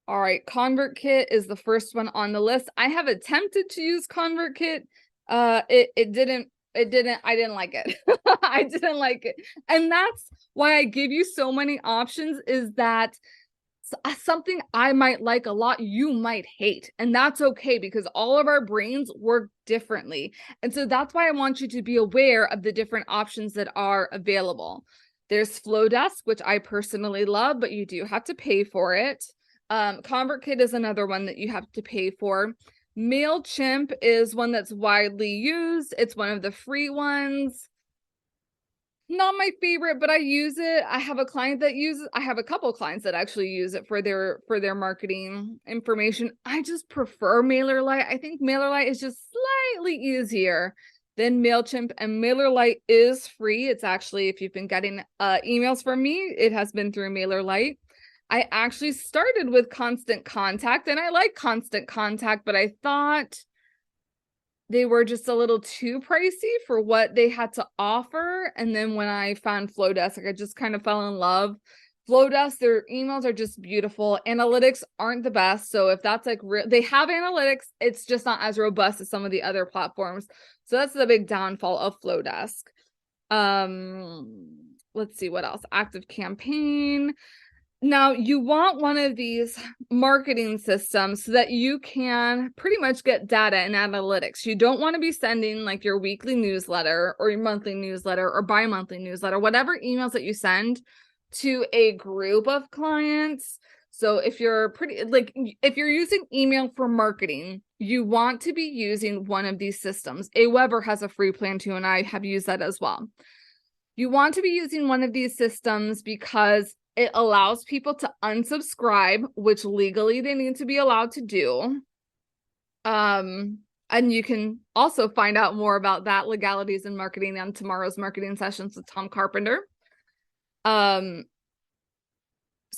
[SPEAKER 1] All right, ConvertKit is the first one on the list. I have attempted to use ConvertKit. I didn't like it. I didn't like it. And that's why I give you so many options, is that something I might like a lot, you might hate. And that's okay, because all of our brains work differently. And so that's why I want you to be aware of the different options that are available. There's Flowdesk, which I personally love, but you do have to pay for it. ConvertKit is another one that you have to pay for. MailChimp is one that's widely used. It's one of the free ones. Not my favorite, but I use it. I have a couple clients that actually use it for their marketing information. I just prefer MailerLite. I think MailerLite is just slightly easier than MailChimp, and MailerLite is free. It's actually, if you've been getting emails from me, it has been through MailerLite. I actually started with Constant Contact, and I like Constant Contact, but I thought they were just a little too pricey for what they had to offer. And then when I found Flowdesk, like, I just kind of fell in love. Flowdesk, their emails are just beautiful. Analytics aren't the best. So if that's like they have analytics, it's just not as robust as some of the other platforms. So that's the big downfall of Flowdesk. Let's see what else. Active Campaign. Now, you want one of these marketing systems so that you can pretty much get data and analytics. You don't want to be sending like your weekly newsletter or your monthly newsletter or bi-monthly newsletter, whatever emails that you send to a group of clients. So if you're using email for marketing, you want to be using one of these systems. Aweber has a free plan too, and I have used that as well. You want to be using one of these systems because it allows people to unsubscribe, which legally they need to be allowed to do. And you can also find out more about that, legalities in marketing, on tomorrow's marketing sessions with Tom Carpenter. So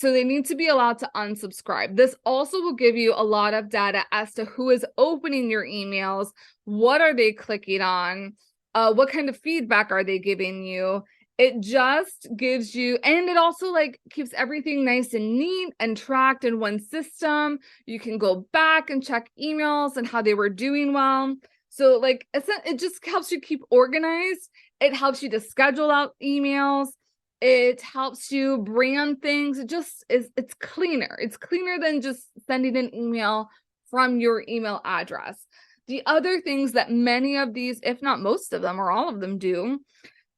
[SPEAKER 1] they need to be allowed to unsubscribe. This also will give you a lot of data as to who is opening your emails, what are they clicking on, what kind of feedback are they giving you. It just gives you, and it also like keeps everything nice and neat and tracked in one system. You can go back and check emails and how they were doing well. So like it just helps you keep organized. It helps you to schedule out emails. It helps you brand things. It's cleaner. It's cleaner than just sending an email from your email address. The other things that many of these, if not most of them or all of them, do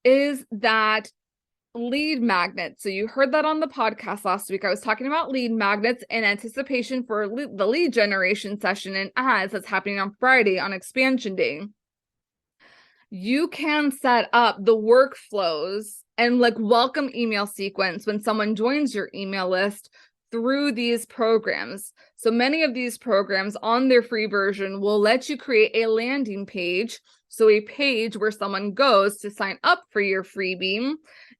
[SPEAKER 1] is that lead magnets. So you heard that on the podcast last week. I was talking about lead magnets in anticipation for the lead generation session and ads that's happening on Friday on Expansion Day. You can set up the workflows and like welcome email sequence when someone joins your email list through these programs. So many of these programs on their free version will let you create a landing page So a page where someone goes to sign up for your freebie.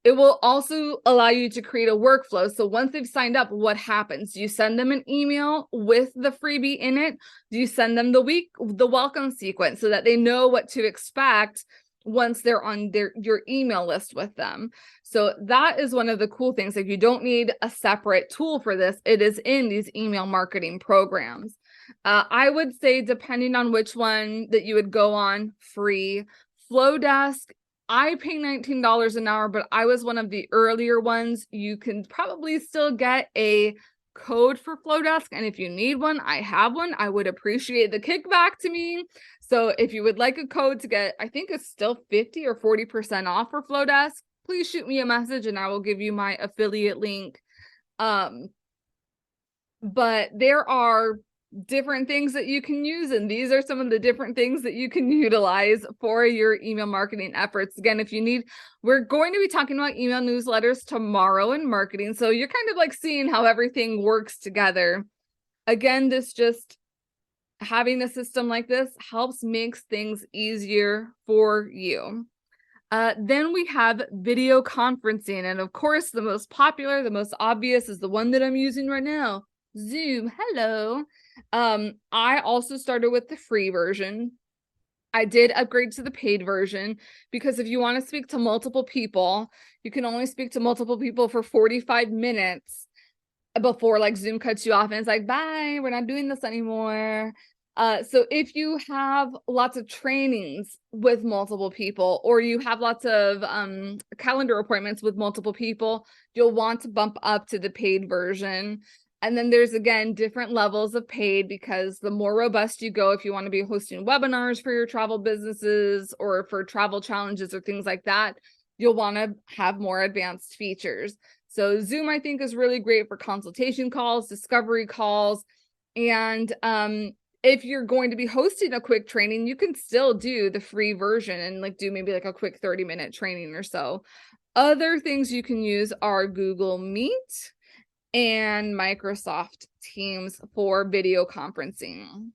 [SPEAKER 1] It will also allow you to create a workflow. So once they've signed up, what happens? Do you send them an email with the freebie in it? Do you send them the welcome sequence so that they know what to expect once they're on your email list with them? So that is one of the cool things. Like, you don't need a separate tool for this. It is in these email marketing programs. I would say, depending on which one that you would go on, free. Flowdesk, I pay $19 an hour, but I was one of the earlier ones. You can probably still get a code for Flowdesk, and if you need one, I have one. I would appreciate the kickback to me. So if you would like a code to get, I think it's still 50 or 40% off for Flowdesk, please shoot me a message and I will give you my affiliate link. But there are different things that you can use, and these are some of the different things that you can utilize for your email marketing efforts. Again, if you need, we're going to be talking about email newsletters tomorrow in marketing, so you're kind of like seeing how everything works together. Again, this just having a system like this helps makes things easier for you. Then we have video conferencing, and of course the most popular, the most obvious is the one that I'm using right now, Zoom. Hello. I also started with the free version. I did upgrade to the paid version because if you want to speak to multiple people, you can only speak to multiple people for 45 minutes before like Zoom cuts you off and it's like, bye, we're not doing this anymore. So if you have lots of trainings with multiple people, or you have lots of calendar appointments with multiple people, you'll want to bump up to the paid version. And then there's, again, different levels of paid, because the more robust you go, if you want to be hosting webinars for your travel businesses or for travel challenges or things like that, you'll want to have more advanced features. So Zoom, I think, is really great for consultation calls, discovery calls. And if you're going to be hosting a quick training, you can still do the free version and like do maybe like a quick 30-minute training or so. Other things you can use are Google Meet and Microsoft Teams for video conferencing.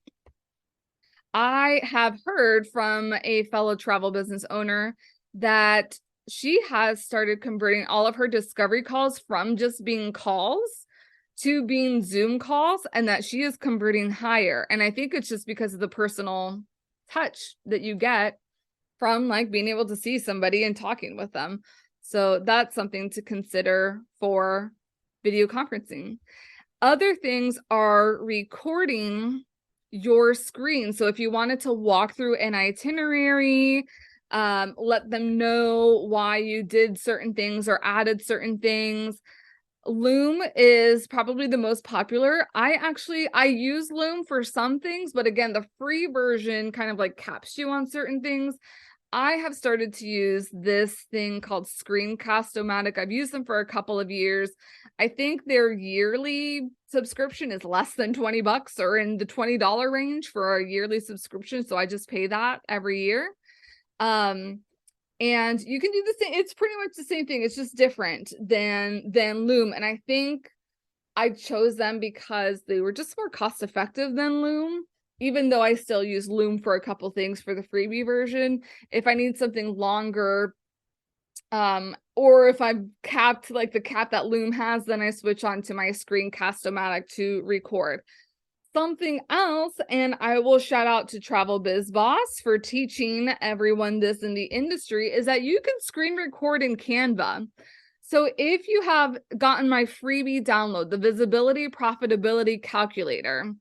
[SPEAKER 1] I have heard from a fellow travel business owner that she has started converting all of her discovery calls from just being calls to being Zoom calls, and that she is converting higher. And I think it's just because of the personal touch that you get from like being able to see somebody and talking with them. So that's something to consider for video conferencing. Other things are recording your screen. So if you wanted to walk through an itinerary, let them know why you did certain things or added certain things. Loom is probably the most popular. I use Loom for some things, but again, the free version kind of like caps you on certain things. I have started to use this thing called Screencast-O-Matic. I've used them for a couple of years. I think their yearly subscription is less than $20 or in the $20 range for a yearly subscription. So I just pay that every year. And you can do the same. It's pretty much the same thing. It's just different than Loom. And I think I chose them because they were just more cost effective than Loom, even though I still use Loom for a couple things for the freebie version. If I need something longer, or if I'm capped like the cap that Loom has, then I switch on to my Screencast-O-Matic to record. Something else, and I will shout out to Travel Biz Boss for teaching everyone this in the industry, is that you can screen record in Canva. So if you have gotten my freebie download, the Visibility Profitability Calculator,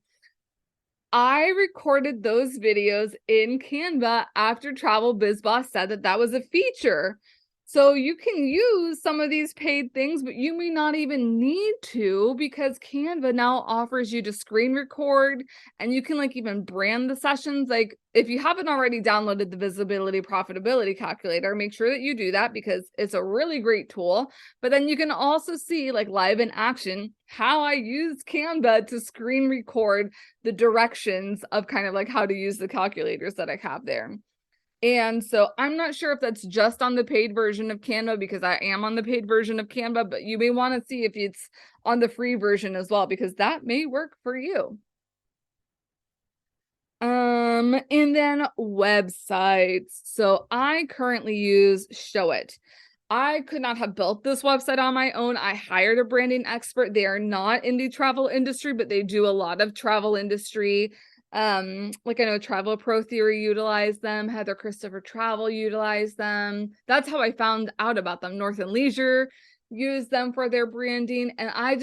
[SPEAKER 1] I recorded those videos in Canva after Travel Biz Boss said that that was a feature. So you can use some of these paid things, but you may not even need to, because Canva now offers you to screen record, and you can like even brand the sessions. Like if you haven't already downloaded the Visibility Profitability Calculator, make sure that you do that, because it's a really great tool. But then you can also see like live in action how I use Canva to screen record the directions of kind of like how to use the calculators that I have there. And so I'm not sure if that's just on the paid version of Canva, because I am on the paid version of Canva, but you may want to see if it's on the free version as well, because that may work for you. And then websites. So I currently use Showit. I could not have built this website on my own. I hired a branding expert. They are not in the travel industry, but they do a lot of travel industry. Like I know Travel Pro Theory utilized them, Heather Christopher Travel utilized them. That's how I found out about them. North and Leisure used them for their branding, and I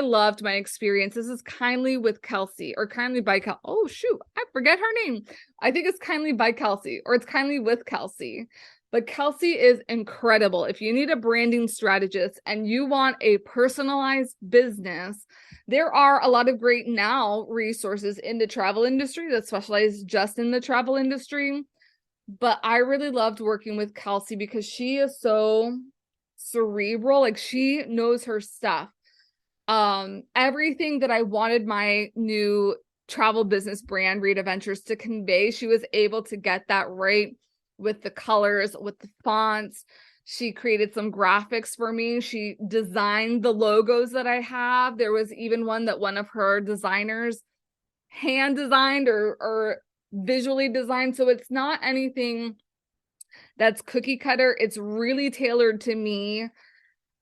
[SPEAKER 1] loved my experience. This is Kindly with Kelsey, or Kindly by Kelsey. Oh shoot, I forget her name. I think it's Kindly by Kelsey, or it's Kindly with Kelsey. But Kelsey is incredible. If you need a branding strategist and you want a personalized business, there are a lot of great now resources in the travel industry that specialize just in the travel industry. But I really loved working with Kelsey because she is so cerebral. Like, she knows her stuff. Everything that I wanted my new travel business brand, Rita Ventures, to convey, she was able to get that right with the colors, with the fonts. She created some graphics for me. She designed the logos that I have. There was even one that one of her designers hand designed or visually designed. So it's not anything that's cookie cutter. It's really tailored to me.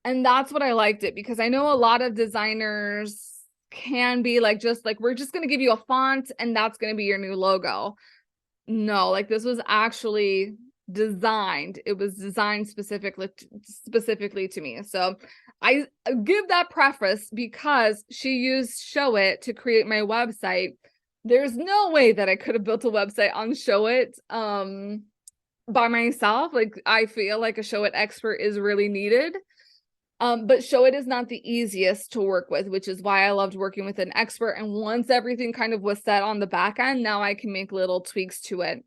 [SPEAKER 1] And that's what I liked it, because I know a lot of designers can be like, just like, we're just going to give you a font and that's going to be your new logo. No, like, this was actually designed. It was designed specifically to me. So I give that preface because she used Showit to create my website. There's no way that I could have built a website on Showit by myself. Like, I feel like a Showit expert is really needed. But Showit is not the easiest to work with, which is why I loved working with an expert. And once everything kind of was set on the back end, now I can make little tweaks to it.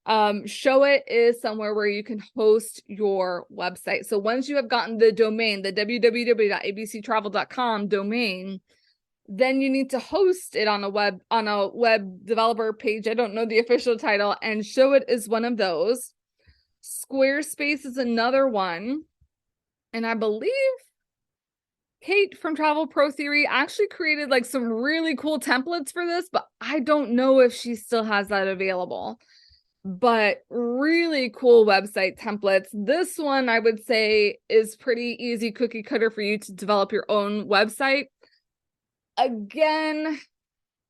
[SPEAKER 1] Showit is somewhere where you can host your website. So once you have gotten the domain, the www.abctravel.com domain, then you need to host it on a web developer page. I don't know the official title, and Showit is one of those. Squarespace is another one. And I believe Kate from Travel Pro Theory actually created like some really cool templates for this, but I don't know if she still has that available. But really cool website templates. This one, I would say, is pretty easy cookie cutter for you to develop your own website. Again,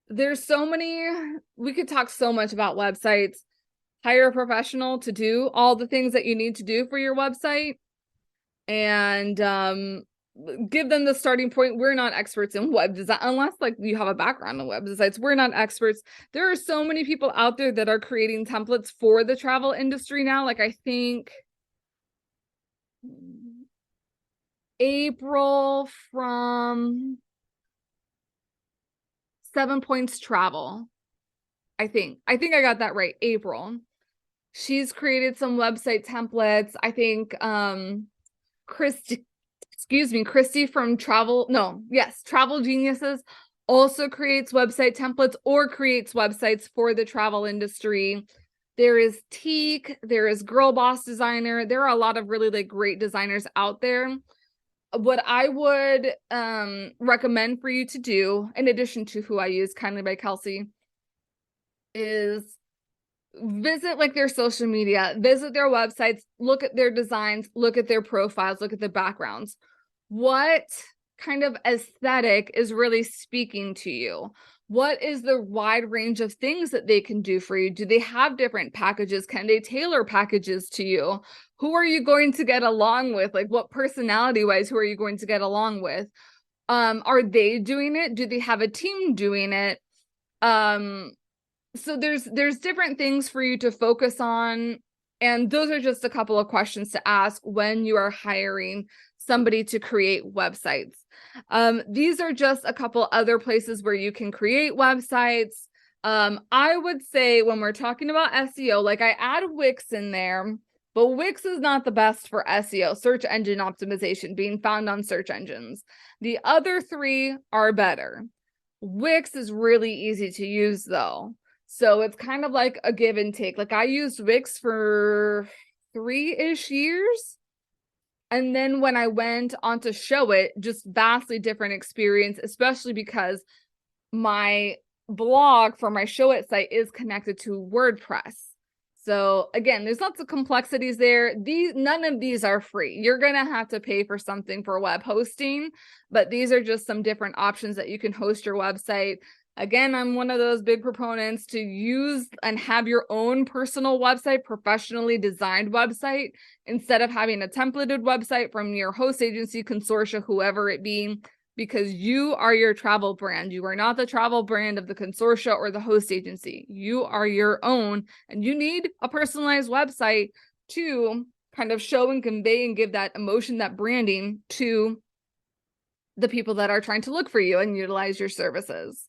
[SPEAKER 1] there's so many, we could talk so much about websites. Hire a professional to do all the things that you need to do for your website, and give them the starting point. We're not experts in web design, unless like you have a background in web designs. We're not experts. There are so many people out there that are creating templates for the travel industry now. Like, I think April from 7 Points Travel. I think I got that right. April. She's created some website templates. I think Christy from Travel Geniuses also creates website templates or creates websites for the travel industry. There is Teak, there is Girl Boss Designer. There are a lot of really like great designers out there. What I would recommend for you to do, in addition to who I use, Kindly by Kelsey, is visit like their social media, visit their websites, look at their designs, look at their profiles, look at the backgrounds. What kind of aesthetic is really speaking to you? What is the wide range of things that they can do for you? Do they have different packages? Can they tailor packages to you? Who are you going to get along with? Like, what personality wise, who are you going to get along with? Are they doing it? Do they have a team doing it? So there's different things for you to focus on, and those are just a couple of questions to ask when you are hiring somebody to create websites. These are just a couple other places where you can create websites. I would say when we're talking about SEO, like, I add Wix in there, but Wix is not the best for SEO, search engine optimization, being found on search engines. The other three are better. Wix is really easy to use though. So it's kind of like a give and take. Like, I used Wix for 3-ish years. And then when I went on to Showit, just vastly different experience, especially because my blog for my Show It site is connected to WordPress. So again, there's lots of complexities there. None of these are free. You're going to have to pay for something for web hosting, but these are just some different options that you can host your website. Again, I'm one of those big proponents to use and have your own personal website, professionally designed website, instead of having a templated website from your host agency, consortia, whoever it be, because you are your travel brand. You are not the travel brand of the consortia or the host agency. You are your own, and you need a personalized website to kind of show and convey and give that emotion, that branding to the people that are trying to look for you and utilize your services.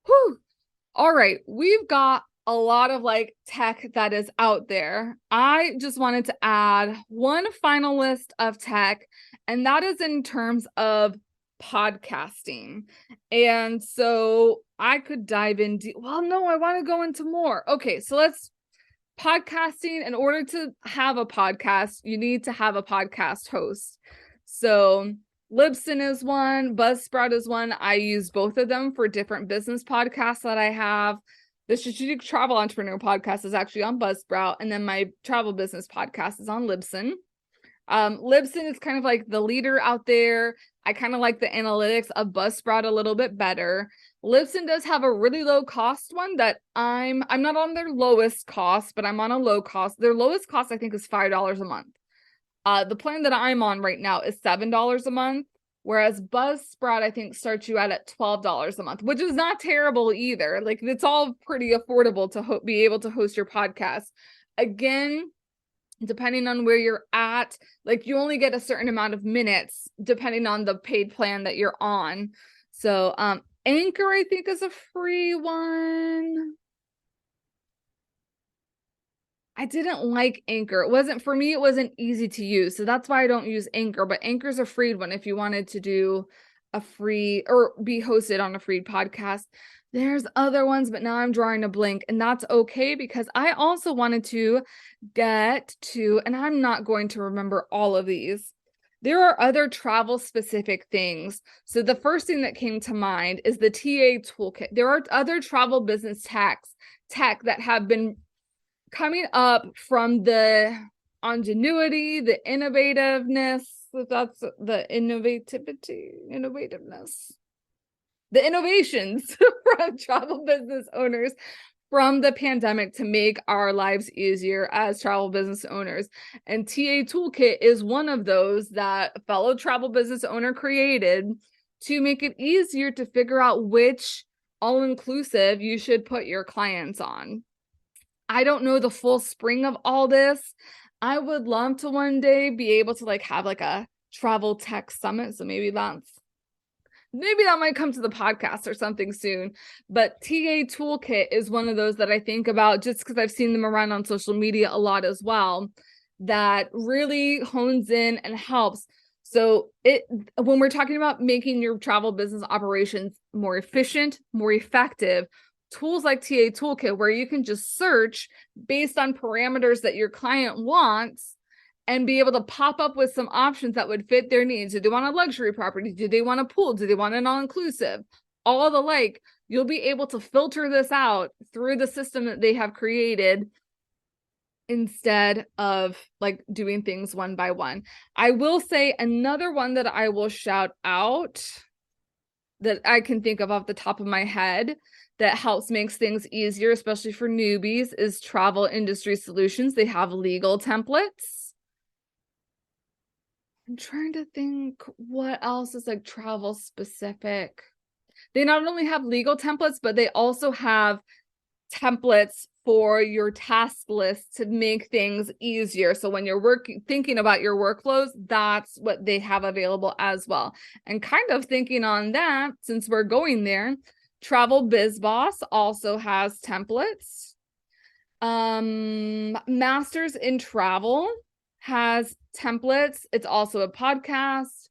[SPEAKER 1] Whew. All right, we've got a lot of like tech that is out there. I just wanted to add one final list of tech, and that is in terms of podcasting. And so I could dive into, well, no, I want to go into more. Okay, so let's podcasting. In order to have a podcast, you need to have a podcast host. So Libsyn is one, Buzzsprout is one. I use both of them for different business podcasts that I have. The Strategic Travel Entrepreneur podcast is actually on Buzzsprout, and then my travel business podcast is on Libsyn. Libsyn is kind of like the leader out there. I kind of like the analytics of Buzzsprout a little bit better. Libsyn does have a really low cost one that I'm not on their lowest cost, but I'm on a low cost. Their lowest cost, I think, is $5 a month. The plan that I'm on right now is $7 a month, whereas Buzzsprout, I think, starts you out at $12 a month, which is not terrible either. Like, it's all pretty affordable to be able to host your podcast. Again, depending on where you're at, like, you only get a certain amount of minutes depending on the paid plan that you're on. So Anchor, I think, is a free one. I didn't like Anchor. It wasn't easy to use. So that's why I don't use Anchor, but Anchor's a free one if you wanted to do a free or be hosted on a free podcast. There's other ones, but now I'm drawing a blank, and that's okay because I also wanted to get to, and I'm not going to remember all of these. There are other travel specific things. So the first thing that came to mind is the TA toolkit. There are other travel business tech that have been coming up from the ingenuity, the innovativeness, that's the innovativeness, the innovations from travel business owners from the pandemic to make our lives easier as travel business owners. And TA Toolkit is one of those that a fellow travel business owner created to make it easier to figure out which all-inclusive you should put your clients on. I don't know the full spring of all this. I would love to one day be able to have a travel tech summit. So maybe that might come to the podcast or something soon. But TA Toolkit is one of those that I think about just because I've seen them around on social media a lot as well, that really hones in and helps. So when we're talking about making your travel business operations more efficient, more effective, tools like TA Toolkit, where you can just search based on parameters that your client wants and be able to pop up with some options that would fit their needs. Do they want a luxury property? Do they want a pool? Do they want an all-inclusive? All the like, you'll be able to filter this out through the system that they have created instead of doing things one by one. I will say another one that I will shout out that I can think of off the top of my head that helps makes things easier, especially for newbies, is Travel Industry Solutions. They have legal templates. I'm trying to think what else is travel specific. They not only have legal templates, but they also have templates for your task list to make things easier. So when you're thinking about your workflows, that's what they have available as well. And kind of thinking on that, since we're going there, Travel Biz Boss also has templates. Masters in Travel has templates. It's also a podcast.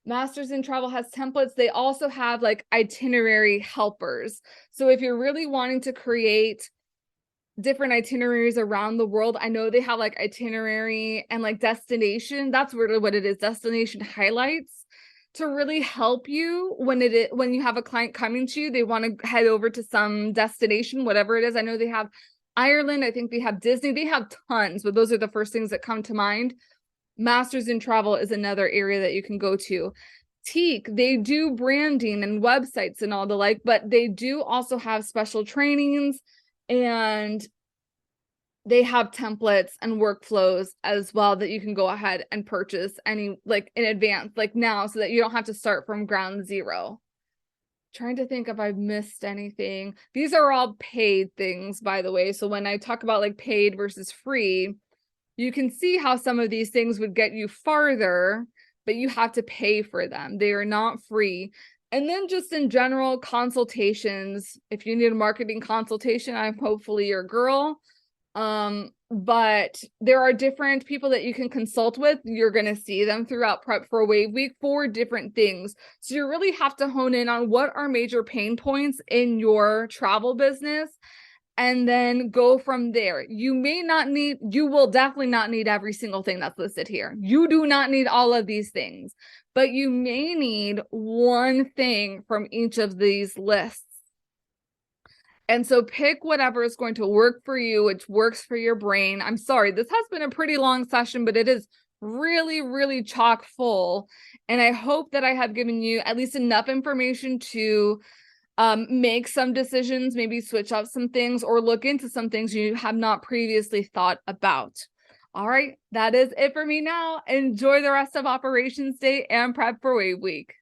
[SPEAKER 1] Masters in Travel has templates. They also have itinerary helpers. So if you're really wanting to create different itineraries around the world, I know they have itinerary and destination. That's really what it is. Destination highlights. to really help you when you have a client coming to you, they want to head over to some destination, whatever it is. I know they have Ireland, I think they have Disney, they have tons, but those are the first things that come to mind. Masters in Travel is another area that you can go to. Teak, they do branding and websites and all the like, but they do also have special trainings, and they have templates and workflows as well that you can go ahead and purchase any like in advance, like now, so that you don't have to start from ground zero. Trying to think if I've missed anything. These are all paid things, by the way. So when I talk about like paid versus free, you can see how some of these things would get you farther, but you have to pay for them. They are not free. And then just in general, consultations. If you need a marketing consultation, I'm hopefully your girl. But there are different people that you can consult with. You're going to see them throughout Prep for Wave Week for different things. So you really have to hone in on what are major pain points in your travel business, and then go from there. You will definitely not need every single thing that's listed here. You do not need all of these things, but you may need one thing from each of these lists. And so pick whatever is going to work for you, which works for your brain. I'm sorry, this has been a pretty long session, but it is really, really chock full. And I hope that I have given you at least enough information to make some decisions, maybe switch up some things or look into some things you have not previously thought about. All right, that is it for me now. Enjoy the rest of Operations Day and Prep for Wave Week.